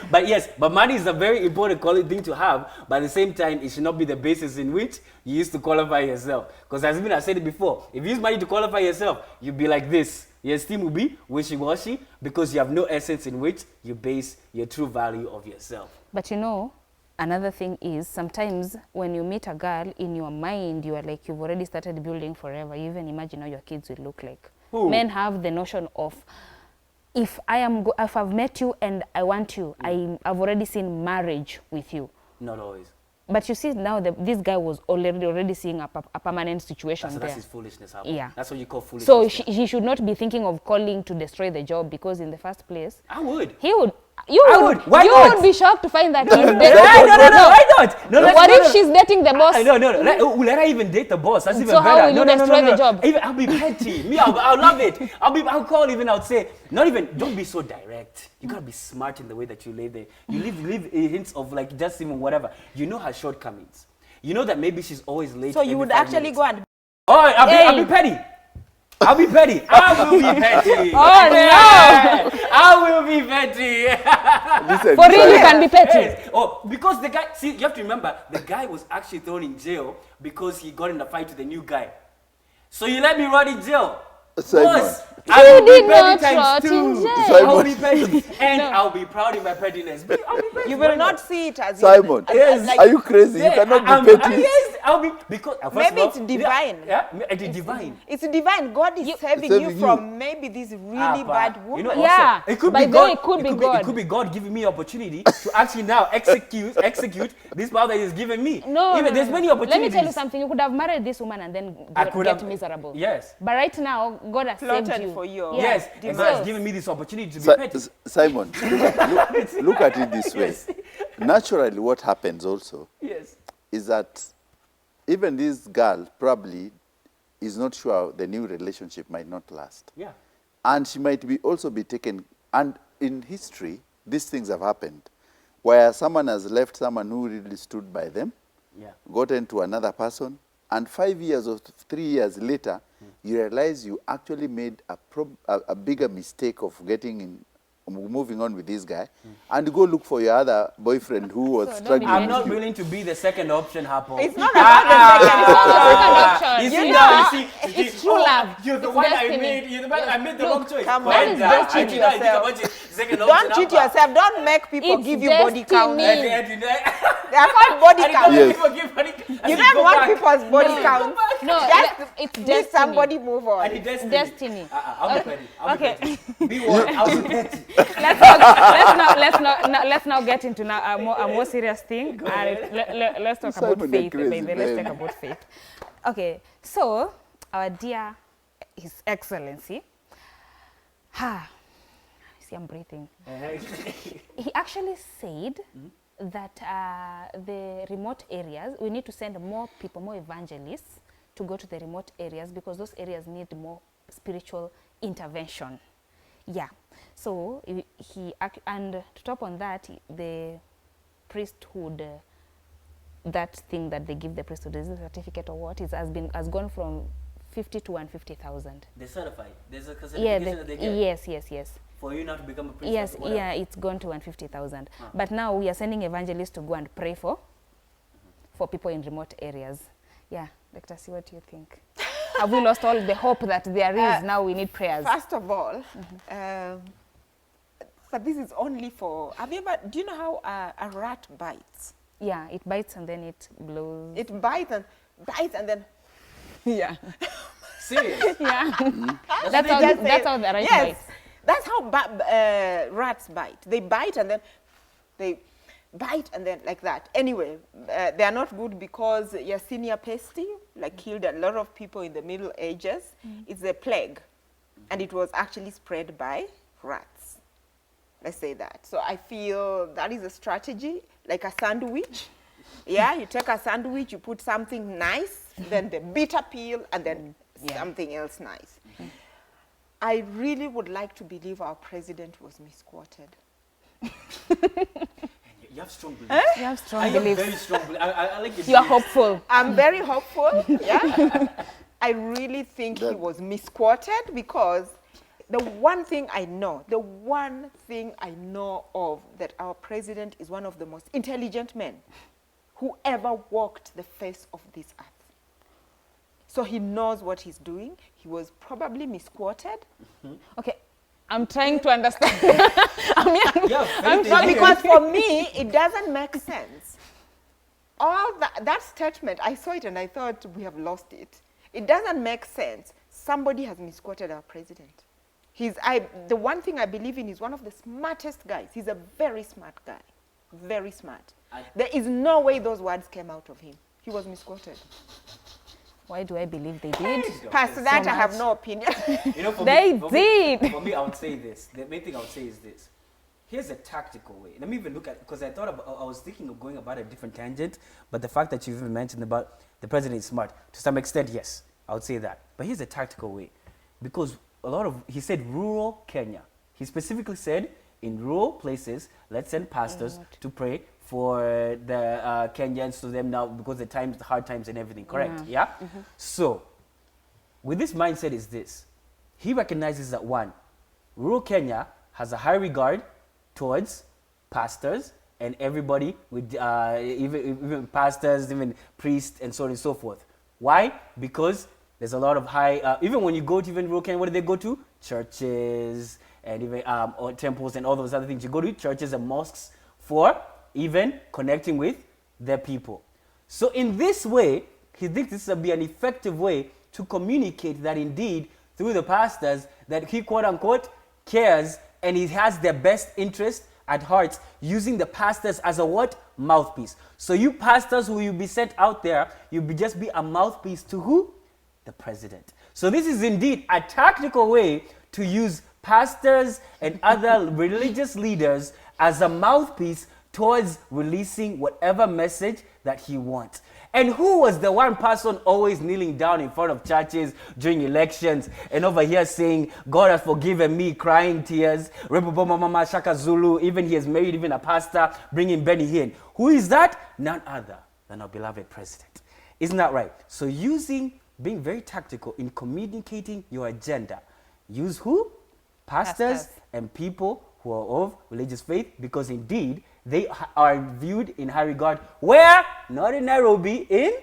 But money is a very important thing to have. But at the same time, it should not be the basis in which you used to qualify yourself. Because as I said it before, if you use money to qualify yourself, you'll be like this. Your esteem will be wishy-washy because you have no essence in which you base your true value of yourself. But you know, another thing is sometimes when you meet a girl, in your mind, you are like, you've already started building forever. You even imagine how your kids will look like. Who? Men have the notion of, if I've met you and I want you, I've already seen marriage with you. Not always. But you see now, this guy was already seeing a permanent situation there. That's his foolishness. Yeah. That's what you call foolishness. So he should not be thinking of calling to destroy the job, because in the first place, I would. He would. I would. Why you not? would be shocked to find that No, why not? No, what if she's dating the boss? No. Let her even date the boss. That's even so better. How will you destroy the job? Even, I'll be petty. Me, I'll love it. I'll call even. I'll say, don't be so direct. You gotta be smart in the way that you live there. You leave hints of like just even whatever. You know her shortcomings. You know that maybe she's always late. So you would actually go and. Oh, I'll be petty. I'll be petty. I will be petty. Oh, no. I will be petty. Listen, For real, you Simon, can be petty. Yes. Oh, because the guy, see, you have to remember, the guy was actually thrown in jail because he got in a fight with a new guy. So you let me rot in jail. Simon. Boss, I will did be petty not times rot in two. jail. I'll be petty. And I'll be proud in my pettiness. I'll be petty. You Why will not see it as Simon, like, are you crazy? You cannot be petty. Yes, I'll be, because first Maybe of it's all, divine. Yeah, it's divine. it's divine. God is saving you from maybe this really bad woman. You know, also, Yeah, it could by be the way, God. it could be God. It could be God giving me opportunity to actually now execute this power that He's given me. No, Even no, there's no. many Let opportunities. me tell you something. You could have married this woman and then I could get have- miserable. Yes. But right now, God has saved Plotted you. for you. Yeah. Yes, and divine. God has given me this opportunity to be petty. Simon, look at it this way. Yes. Naturally, what happens also Yes. is that even this girl probably is not sure the new relationship might not last. Yeah. And she might be also be taken, and in history, these things have happened, where someone has left someone who really stood by them, Yeah. gotten to another person, and 5 years or 3 years later, you realize you actually made a bigger mistake of moving on with this guy, and go look for your other boyfriend who was So don't be struggling I'm with not you. willing to be the second option, Hapo. It's not about the second option. You You see know, now, you see, it's true love. You're the It's one destiny. I made. You're the one I made the Look, wrong choice. come on. Well That is done. just I cheat did not think yourself. about it. Second Don't option, cheat Hapo. yourself. Don't make people It's give you body count. destiny. They are called body I count. Yes. You don't want people's body count. No, Just it's let destiny. somebody move on. Destiny. I'll be petty. I'll Okay. be petty. Be one. I'll be petty. Let's now get into now a more serious thing. Let's talk about Simon, faith. you're crazy, Baby. Let's man. talk about faith. Okay, so our dear His Excellency, see, I'm breathing. He actually said that the remote areas, we need to send more people, more evangelists to go to the remote areas because those areas need more spiritual intervention. Yeah. So and to top on that, the priesthood, that thing that they give the priesthood, is it a certificate or what, has gone from 50 to 150,000. They're certified. There's a Yeah. certification that they get Yes. for you not to become a priest. Yes, or whatever. yeah, it's gone to 150,000. But now we are sending evangelists to go and pray for people in remote areas. Yeah, Dr. C, what do you think? Have we lost all the hope that there is? Now we need prayers. First of all, but this is only for. Do you know how a rat bites? Yeah, it bites and then it blows. It bites and then. Yeah. Serious? Yeah. That's how the rat bites. That's how rats bite. They bite and then they bite and then like that. Anyway, they are not good because Yersinia pestis killed a lot of people in the Middle Ages. It's a plague, and it was actually spread by rats. Let's say that. So I feel that is a strategy, like a sandwich. Yeah, you take a sandwich, you put something nice, then the bitter peel, and then something else nice. I really would like to believe our president was misquoted. You have strong beliefs. You have I strong have beliefs. very strong beliefs. I like your You are beliefs. hopeful. I'm very hopeful, yeah. I really think he was misquoted because the one thing I know of that our president is one of the most intelligent men who ever walked the face of this earth. So he knows what he's doing. He was probably misquoted. Okay, I'm trying to understand. No, because for me, it doesn't make sense. All that statement, I saw it and I thought we have lost it. It doesn't make sense. Somebody has misquoted our president. The one thing I believe in is one of the smartest guys. He's a very smart guy. Very smart. There is no way those words came out of him. He was misquoted. Why do I believe they did? Past that, I have no opinion. You know, for me, I would say this. The main thing I would say is this. Here's a tactical way. Let me even look at, because I was thinking of going about a different tangent, but the fact that you've even mentioned about the president is smart, to some extent, yes, I would say that. But here's a tactical way. Because he said rural Kenya. He specifically said, in rural places, let's send pastors to pray for the Kenyans to them now because the hard times and everything, correct? Yeah? So, with this mindset is this. he recognizes that one, rural Kenya has a high regard towards pastors and everybody with even pastors, even priests, and so on and so forth. Why? Because there's a lot of high, even when you go to even rural Kenya, what do they go to? Churches and even or temples and all those other things. You go to churches and mosques for even connecting with their people. So in this way, he thinks this will be an effective way to communicate that indeed, through the pastors, that he quote unquote cares and he has their best interest at heart, using the pastors as a what? Mouthpiece. So you pastors who will be sent out there, you'll just be a mouthpiece to who? The president. So this is indeed a tactical way to use pastors and other religious leaders as a mouthpiece towards releasing whatever message that he wants. And who was the one person always kneeling down in front of churches during elections and over here saying, God has forgiven me, crying tears, Rebuboma Mama Shaka Zulu, even he has married even a pastor, bringing Benny Hinn. Who is that? None other than our beloved president. Isn't that right? So being very tactical in communicating your agenda. Use who? Pastors and people who are of religious faith, because indeed they are viewed in high regard. Where? Not in Nairobi, in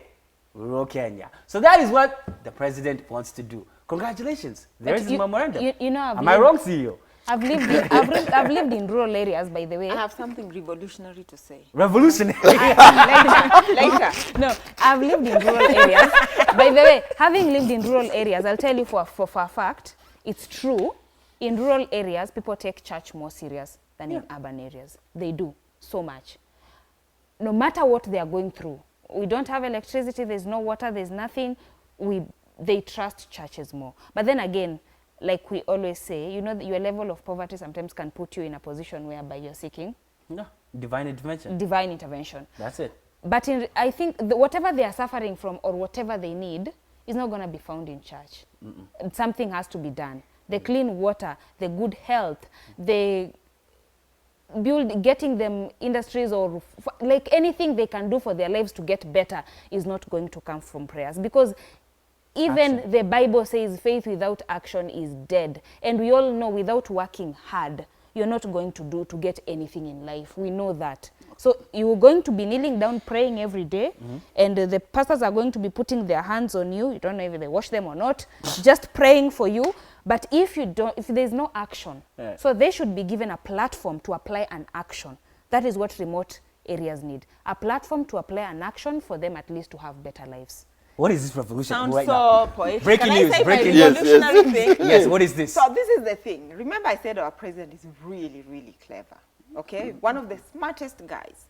rural Kenya. So that is what the president wants to do. Congratulations. There is a memorandum. You know, am I wrong, CEO? I've lived in rural areas, by the way. I have something revolutionary to say. Revolutionary. Later. No, I've lived in rural areas. By the way, having lived in rural areas, I'll tell you for a fact, it's true. In rural areas, people take church more serious than in urban areas. They do so much. No matter what they are going through, we don't have electricity, there's no water, there's nothing, they trust churches more. But then again, like we always say, you know, your level of poverty sometimes can put you in a position whereby you're seeking divine intervention. Divine intervention. That's it. But I think whatever they are suffering from or whatever they need is not going to be found in church. Something has to be done. The clean water, the good health, the getting them industries or like anything they can do for their lives to get better is not going to come from prayers, because even the Bible says faith without action is dead. And we all know without working hard, you're not going to get anything in life. We know that. So you're going to be kneeling down praying every day, and the pastors are going to be putting their hands on you. You don't know if they wash them or not, just praying for you. But if there's no action, so they should be given a platform to apply an action. That is what remote areas need. A platform to apply an action for them at least to have better lives. What is this revolution Sounds right so now? poetic. Breaking Can news. I say Breaking my news. revolutionary thing? Yes, what is this? So this is the thing. Remember I said our president is really, really clever. Okay? One of the smartest guys.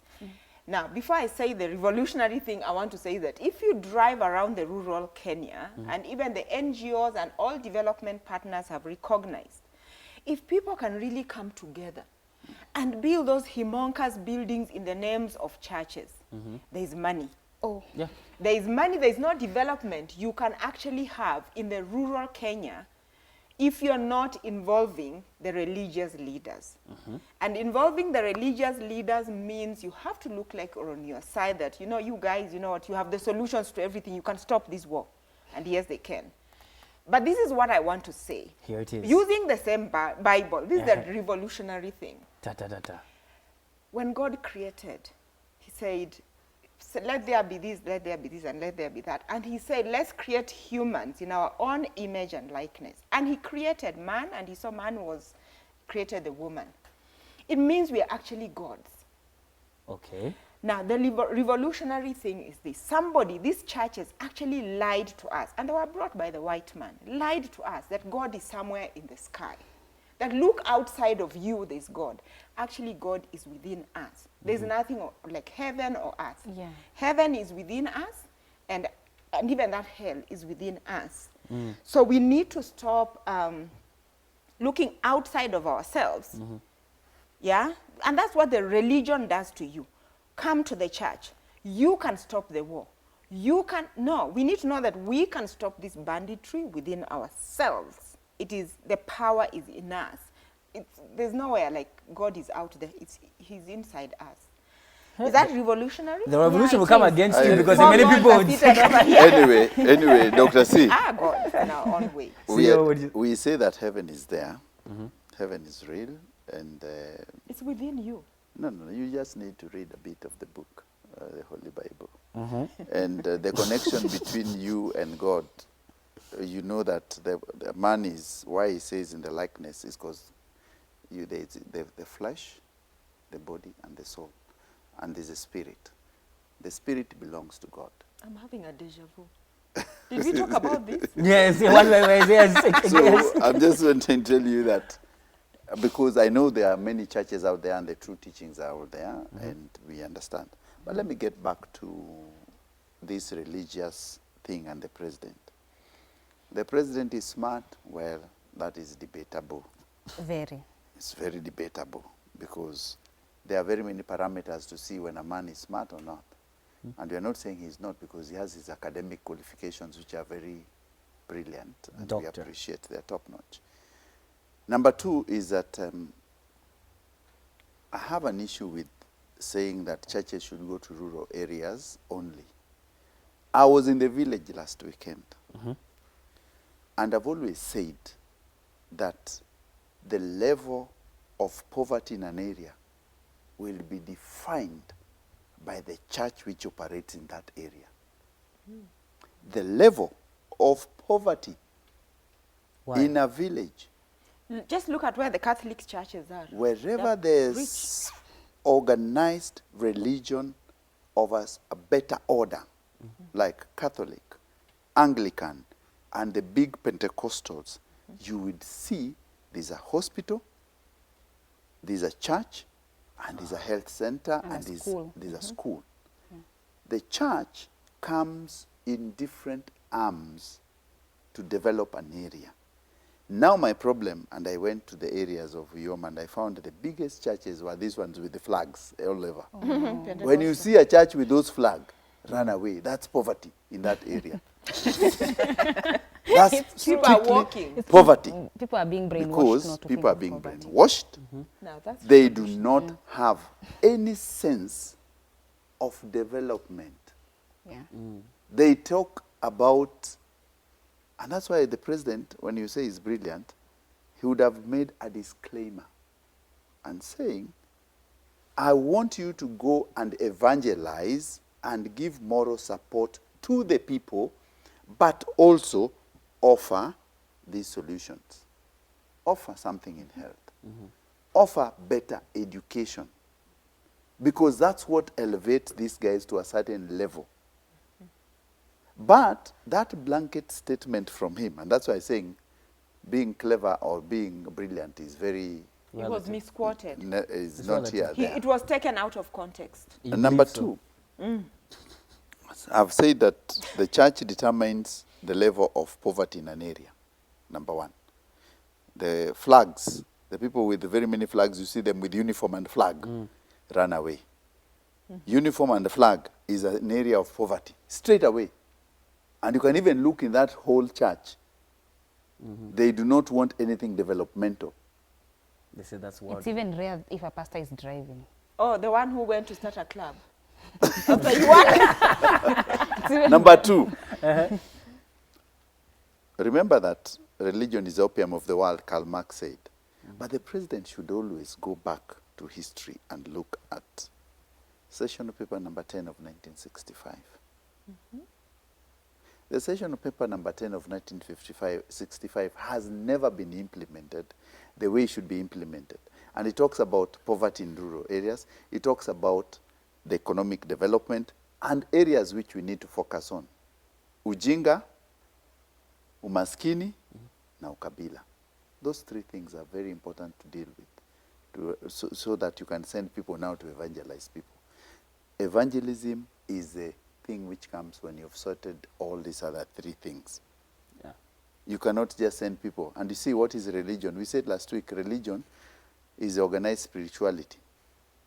Now, before I say the revolutionary thing, I want to say that if you drive around the rural Kenya, and even the NGOs and all development partners have recognized, if people can really come together and build those humongous buildings in the names of churches, there is money. There is money, there is no development you can actually have in the rural Kenya if you're not involving the religious leaders. And involving the religious leaders means you have to look like you're on your side, that, you know, you guys, you know what, you have the solutions to everything, you can stop this war. And yes, they can. But this is what I want to say. Here it is. Using the same Bible, this is the revolutionary thing. When God created, he said, so let there be this, let there be this, and let there be that. And he said, let's create humans in our own image and likeness. And he created man, and he saw man created the woman. It means we are actually gods. Okay. Now, the revolutionary thing is this. These churches actually lied to us, and they were brought by the white man, lied to us that God is somewhere in the sky. That look outside of you, there's God. Actually, God is within us. There's nothing like heaven or earth. Yeah. Heaven is within us, and even that hell is within us. So we need to stop looking outside of ourselves. Yeah? And that's what the religion does to you. Come to the church. You can stop the war. We need to know that we can stop this banditry within ourselves. The power is in us. There's nowhere like God is out there. He's inside us. Is that revolutionary? The revolution Yeah, will it come is. against I- you because Four many gods people are would seated over here. Anyway, Dr. C, God, in our own way. CEO, would you- we say that heaven is there. Heaven is real. And It's within you. no, you just need to read a bit of the book, the Holy Bible. And the connection between you and God, you know that the man is, why he says in the likeness is because there's the flesh, the body, and the soul. And there's a spirit. The spirit belongs to God. I'm having a deja vu. Did we talk about this? Yes, one way, yes. So yes. I'm just wanting to tell you that because I know there are many churches out there and the true teachings are out there and we understand. But let me get back to this religious thing and the president. The president is smart. Well, that is debatable. Very. It's very debatable because there are very many parameters to see when a man is smart or not. And we are not saying he's not because he has his academic qualifications which are very brilliant and we Doctor. appreciate they're top-notch. Number two is that I have an issue with saying that churches should go to rural areas only. I was in the village last weekend and I've always said that the level of poverty in an area will be defined by the church which operates in that area. The level of poverty Why? in a village, Just look at where the Catholic churches are. wherever They're there's organized religion of a better order, like Catholic, Anglican, and the big Pentecostals, you would see there's a hospital, there's a church, and there's a health center, And a and school. there's a school. The church comes in different arms to develop an area. Now my problem, and I went to the areas of Uyom and I found the biggest churches were these ones with the flags all over. When you see a church with those flags, run away. That's poverty in that area. That's People are strictly walking. poverty People are being brainwashed because not to people think are of being poverty. brainwashed. Now that's They do not have any sense of development. Yeah. They talk about, and that's why the president, when you say he's brilliant, he would have made a disclaimer and saying, I want you to go and evangelize and give moral support to the people, but also offer these solutions. Offer something in health. Offer better education. Because that's what elevates these guys to a certain level. But that blanket statement from him, and that's why I'm saying being clever or being brilliant is very, it was misquoted. is It's not here. relative. There. It was taken out of context. You And number believe so? two, I've said that the church determines the level of poverty in an area. Number one. The flags, the people with very many flags, you see them with uniform and flag, run away. Uniform and flag is an area of poverty, straight away. And you can even look in that whole church. They do not want anything developmental. They say that's what. It's even rare if a pastor is driving. Oh, the one who went to start a club. After you won. Number two, remember that religion is opium of the world, Karl Marx said. But the president should always go back to history and look at session paper number 10 of 1965. The session paper number 10 of 1965 has never been implemented the way it should be implemented. And it talks about poverty in rural areas. It talks about the economic development and areas which we need to focus on. Ujinga, umaskini, na ukabila. Those three things are very important to deal with, so that you can send people now to evangelize people. Evangelism is a thing which comes when you've sorted all these other three things. Yeah. You cannot just send people. And you see, what is religion? We said last week, religion is organized spirituality.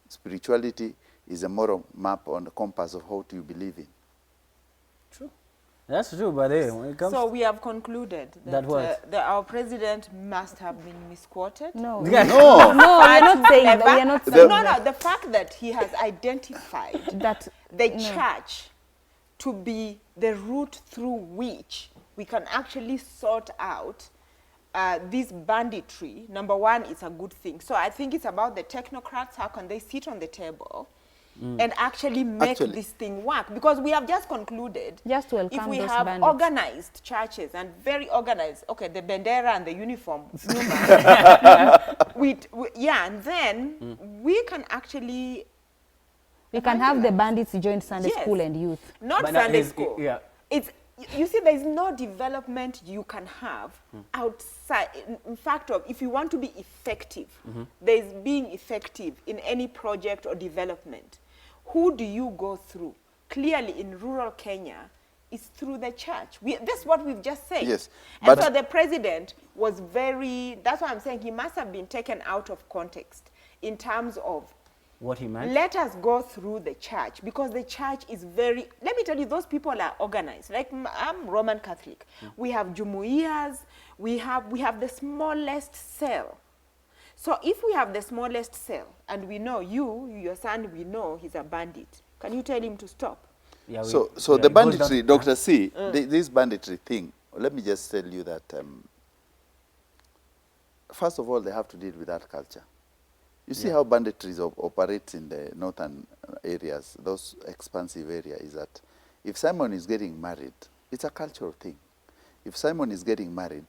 Spirituality is a moral map on the compass of what you believe in. True. That's true, but hey, when it comes So we have concluded That what? that our president must have been misquoted. No. No. No, we are not saying that. We are not saying No, that. no, the fact that he has identified That the no. church to be the route through which we can actually sort out this banditry, number one, it's a good thing. So I think it's about the technocrats, how can they sit on the table and actually make this thing work? Because we have just concluded, Just to if welcome we those have bandits. organized churches and very organized, okay, the bandera and the uniform, yeah, and then we can actually We can have the bandits join Sunday Yes. school and youth. not But now Sunday is- school. yeah. It's, you see, there's no development you can have outside. In fact, if you want to be effective, there's being effective in any project or development. Who do you go through? Clearly, in rural Kenya, it's through the church. That's what we've just said. Yes, And but- so the president was very, that's why I'm saying he must have been taken out of context in terms of what he meant. let us go through the church, because the church is very, let me tell you, those people are organized. Like I'm Roman Catholic. We have jumuiyas, we have the smallest cell. So if we have the smallest cell and we know your son, we know he's a bandit, can you tell him to stop? Yeah, So yeah, the it goes banditry, down- Dr. C, this banditry thing, let me just tell you that, first of all, they have to deal with that culture. You see how banditry operates in the northern areas, those expansive areas, is that if Simon is getting married, it's a cultural thing. If Simon is getting married,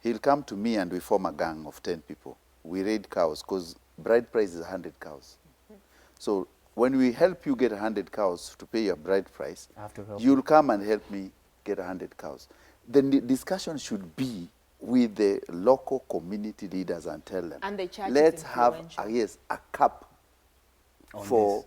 he'll come to me and we form a gang of 10 people. We raid cows, because bride price is 100 cows. So when we help you get 100 cows to pay your bride price, I have to help you'll come and help me get 100 cows. Then the discussion should be with the local community leaders and tell them, And the church is let's have influential. a cap On for this.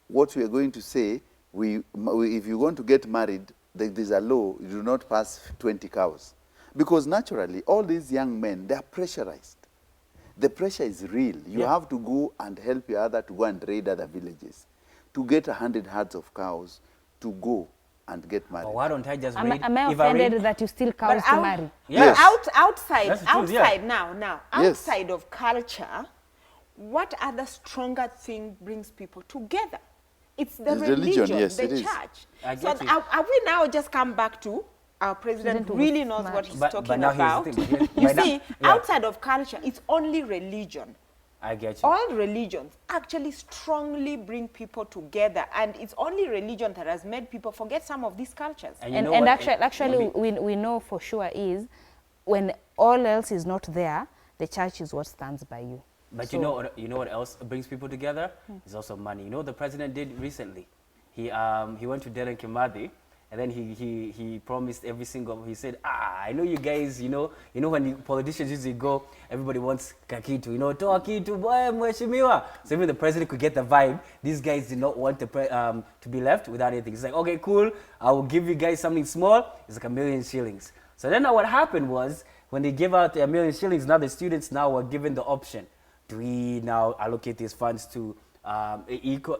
what we are going to say. If you're going to get married, there's a law, you do not pass 20 cows. Because naturally, all these young men, they are pressurized. The pressure is real. You Yeah. have to go and help your other to go and raid other villages, to get 100 herds of cows, to go and get married. But why don't I just Am, read? I- am I if I read- offended that you still cows to marry? Yes. Outside, That's the truth, yeah. Yes. outside of culture, what other stronger thing brings people together? It's the It's religion, religion, yes, the it is. church. I So get you. are we now just come back to our president President was really knows smart. what he's But talking now here's the about? thing, here- You by now- see, yeah. outside of culture, it's only religion. I get you. All religions actually strongly bring people together, and it's only religion that has made people forget some of these cultures. And you And, know and what? actually we know for sure is when all else is not there, the church is what stands by you. But So- you know what else brings people together? It's also money. You know what the president did recently? He went to Dedan Kimathi, and then he promised every single. He said, I know you guys. You know when the politicians usually go, everybody wants kakitu. You know, toa kitu boy mheshimiwa. So even the president could get the vibe. These guys did not want to be left without anything. He's like, okay, cool. I will give you guys something small. It's like 1 million shillings. So then what happened was when they gave out 1 million shillings, now the students now were given the option. Do we now allocate these funds to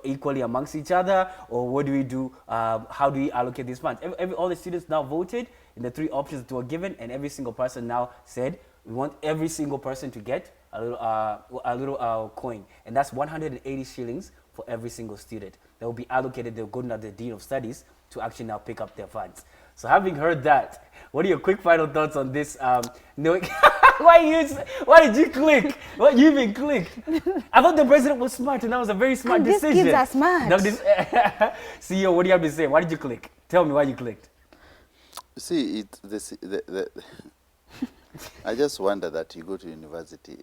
equally amongst each other, or what do we do? How do we allocate these funds? All the students now voted in the 3 options that were given, and every single person now said we want every single person to get a little coin, and that's 180 shillings for every single student. That will be allocated. They'll go to the Dean of Studies to actually now pick up their funds. So having heard that, what are your quick final thoughts on this? Why did you click? What you even click? I thought the president was smart, and that was a very smart And these decision. kids are smart. Now CEO, what do you have to say? Why did you click? Tell me why you clicked. See, I just wonder that you go to university.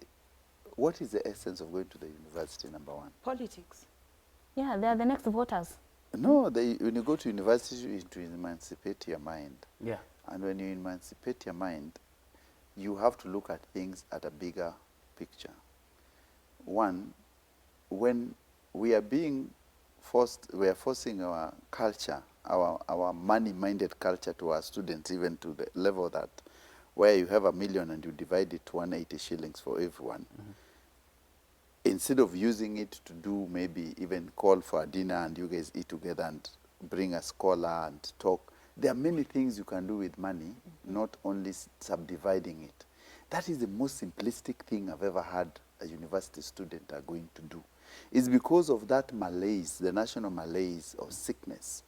What is the essence of going to the university, number one? Politics. Yeah, they are the next voters. No, when you go to university, you need to emancipate your mind. Yeah. And when you emancipate your mind, you have to look at things at a bigger picture. One, when we are being forced, we are forcing our culture, our money-minded culture to our students, even to the level that where you have 1 million and you divide it to 180 shillings for everyone. Instead of using it to do maybe even call for a dinner and you guys eat together and bring a scholar and talk, There are many things you can do with money, not only subdividing it. That is the most simplistic thing I've ever had a university student are going to do. It's because of that malaise, the national malaise of sickness,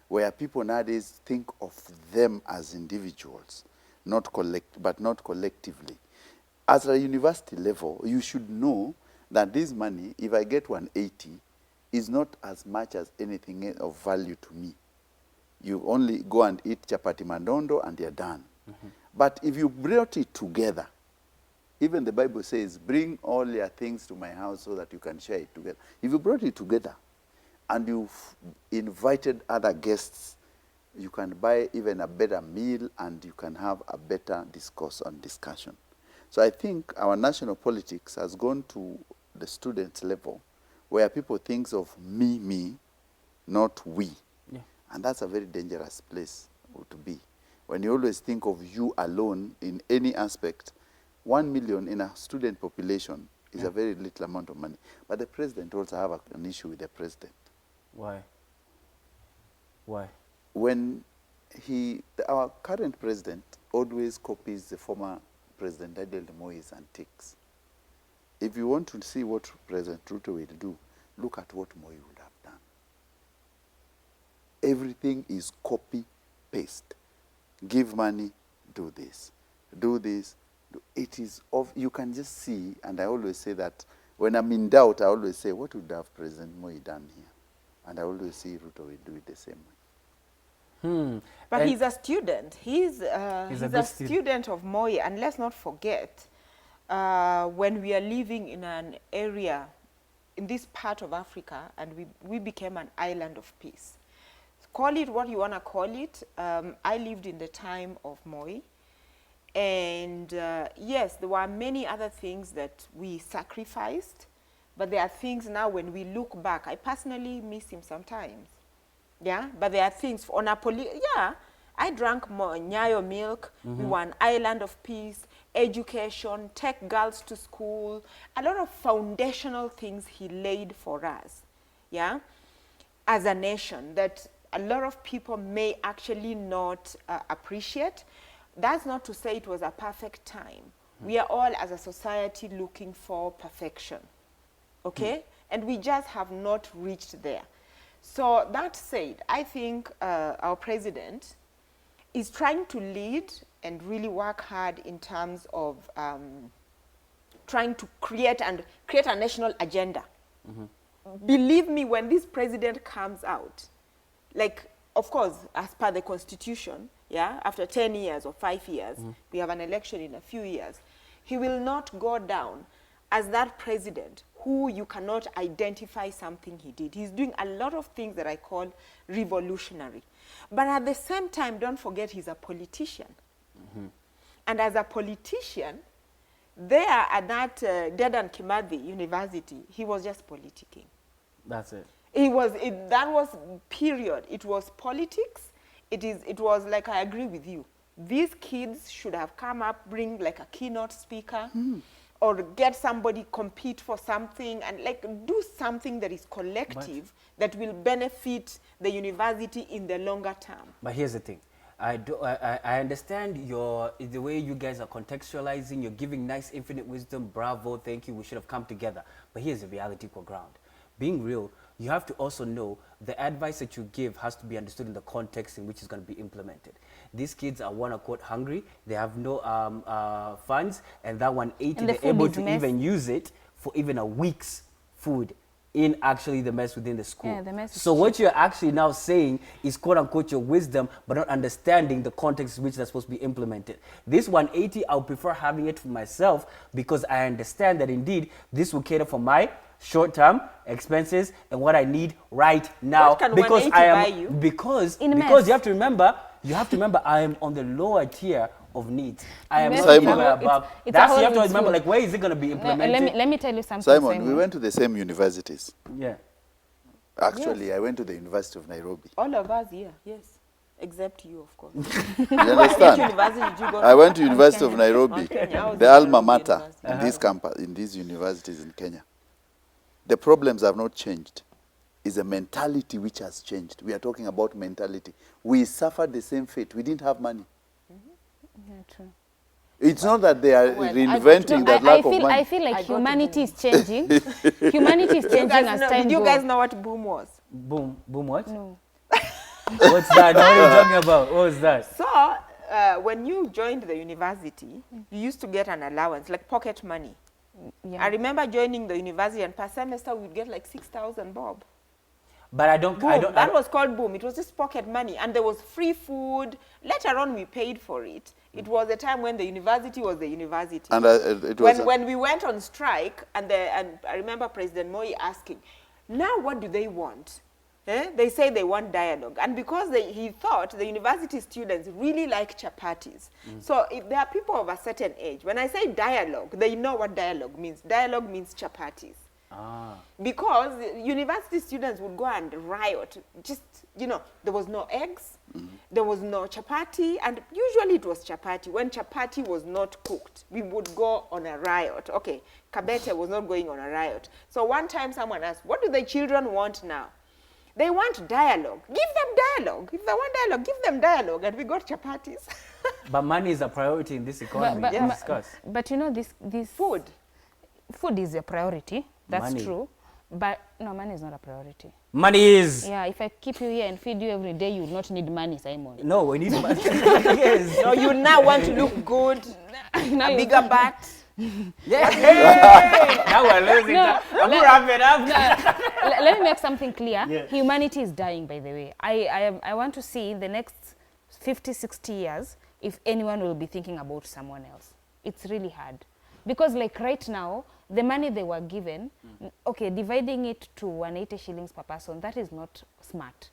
where people nowadays think of them as individuals, but not collectively. At a university level, you should know that this money, if I get 180, is not as much as anything of value to me. You only go and eat chapati mandondo and you're done. But if you brought it together, even the Bible says, bring all your things to my house so that you can share it together. If you brought it together and you've invited other guests, you can buy even a better meal and you can have a better discourse and discussion. So I think our national politics has gone to the student level where people think of me, not we. Yeah. And that's a very dangerous place to be. When you always think of you alone in any aspect, 1 million in a student population is a very little amount of money. But the president also have an issue with the president. Why? Why? When our current president always copies the former President Adel Moi's antics. If you want to see what President Ruto will do, look at what Moi would have done. Everything is copy-paste. Give money, do this. Do this. It is you can just see, and I always say that when I'm in doubt, I always say, what would have President Moi done here? And I always see Ruto will do it the same way. But And he's a student. He's a student of Moi, and let's not forget, when we are living in an area, in this part of Africa, and we became an island of peace. Call it what you want to call it. I lived in the time of Moi. And yes, there were many other things that we sacrificed, but there are things now when we look back, I personally miss him sometimes. Yeah, but there are things on a I drank more Nyayo milk. We were an island of peace, education, take girls to school, a lot of foundational things he laid for us, yeah, as a nation that a lot of people may actually not appreciate. That's not to say it was a perfect time. We are all, as a society, looking for perfection, okay? And we just have not reached there. So that said, I think our president is trying to lead and really work hard in terms of trying to create a national agenda. Believe me, when this president comes out, like, of course, as per the Constitution, yeah, after 10 years or 5 years, we have an election in a few years, he will not go down as that president who you cannot identify something he did. He's doing a lot of things that I call revolutionary. But at the same time, don't forget he's a politician. And as a politician, there at that Dedan Kimathi University, he was just politicking. That's it. That was period. It was politics. It was like, I agree with you. These kids should have come up, bring like a keynote speaker, or get somebody compete for something and like do something that is collective that will benefit the university in the longer term. But here's the thing. I understand the way you guys are contextualizing. You're giving nice infinite wisdom. Bravo, thank you. We should have come together. But here's the reality for ground. Being real, you have to also know the advice that you give has to be understood in the context in which it's going to be implemented. These kids are, one, quote, hungry. They have no funds, and that 180, they're able to even use it for even a week's food in actually the mess within the school. Yeah, the mess is so what you're actually now saying is, quote unquote, your wisdom, but not understanding the context in which that's supposed to be implemented. This 180, I'll prefer having it for myself because I understand that indeed this will cater for my short-term expenses and what I need right now. What can because 180 I am buy you? because mess. you have to remember I am on the lower tier of needs. I am not Simon. anywhere above. It's That's a you have to whole remember, school. like, where is it going to be implemented? Let me tell you something, Simon, we went to the same universities. Yeah. Actually, I went to the University of Nairobi. All of us here, yes. Except you, of course. You Which understand? university did you go to? I went to University of Nairobi, Kenya. I was the in alma Nairobi mater University. in these universities in Kenya. The problems have not changed. is a mentality which has changed. We are talking about mentality. We suffered the same fate. We didn't have money. Yeah, true. It's not that they are Well, reinventing that lack of money. I feel like I got humanity is changing. Humanity is changing as time Did you goes. guys know what boom was? Boom, boom what? No. What's that? What are you talking about? What was that? So, when you joined the university, you used to get an allowance, like pocket money. Yeah. I remember joining the university, and per semester we'd get like 6,000 bob. But I don't. Boom. That was called boom. It was just pocket money, and there was free food. Later on, we paid for it. It was a time when the university was the university. And it was when we went on strike, and I remember President Moi asking, now what do they want? They say they want dialogue. And because he thought the university students really like chapatis. So if there are people of a certain age, when I say dialogue, they know what dialogue means. Dialogue means chapatis. Ah. Because university students would go and riot. Just, there was no eggs, there was no chapati, and usually it was chapati. When chapati was not cooked, we would go on a riot. Okay, Kabete was not going on a riot. So one time someone asked, what do the children want now? They want dialogue. Give them dialogue. If they want dialogue, give them dialogue. And we got chapatis. But money is a priority in this economy. But, Discuss. but you know, this Food. Food is a priority. That's Money. true. But no, money is not a priority. Money is. Yeah, if I keep you here and feed you every day, you will not need money, Simon. No, we need money. Yes. So you now want to look good, Now a you- bigger butt. Yeah. Hey! Now we're losing No, that. I'm gonna wrap it up. Let me make something clear. Yeah. Humanity is dying, by the way. I want to see in the next 50, 60 years if anyone will be thinking about someone else. It's really hard. Because like right now, the money they were given, okay, dividing it to 180 shillings per person, that is not smart.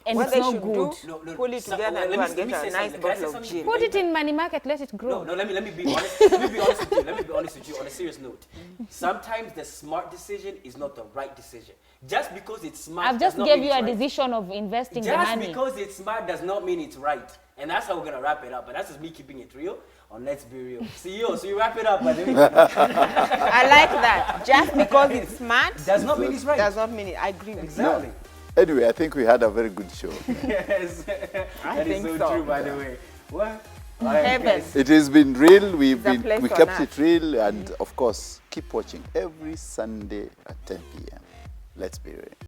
And What it's they not should good. do, pull it together and go and get a nice bottle of gin. Put it in money market, let it grow. No, let me be honest. Let me be honest with you. Let me be honest with you on a serious note. Sometimes the smart decision is not the right decision. Just because it's smart, I've just does not gave mean you a it's right. decision of investing the Just money. because it's smart does not mean it's right. And that's how we're gonna wrap it up. But that's just me keeping it real. Or let's be real. CEO, so you wrap it up, by the way. I like that. Just because it's smart Does not mean it's right. does not mean it. I agree with Exactly. Anyway, I think we had a very good show. Yes. I That is think so so. true, by the way. What? you. Heaven. It has been real. We It's a place on kept earth. it real, and of course, keep watching every Sunday at 10 p.m. Let's be real.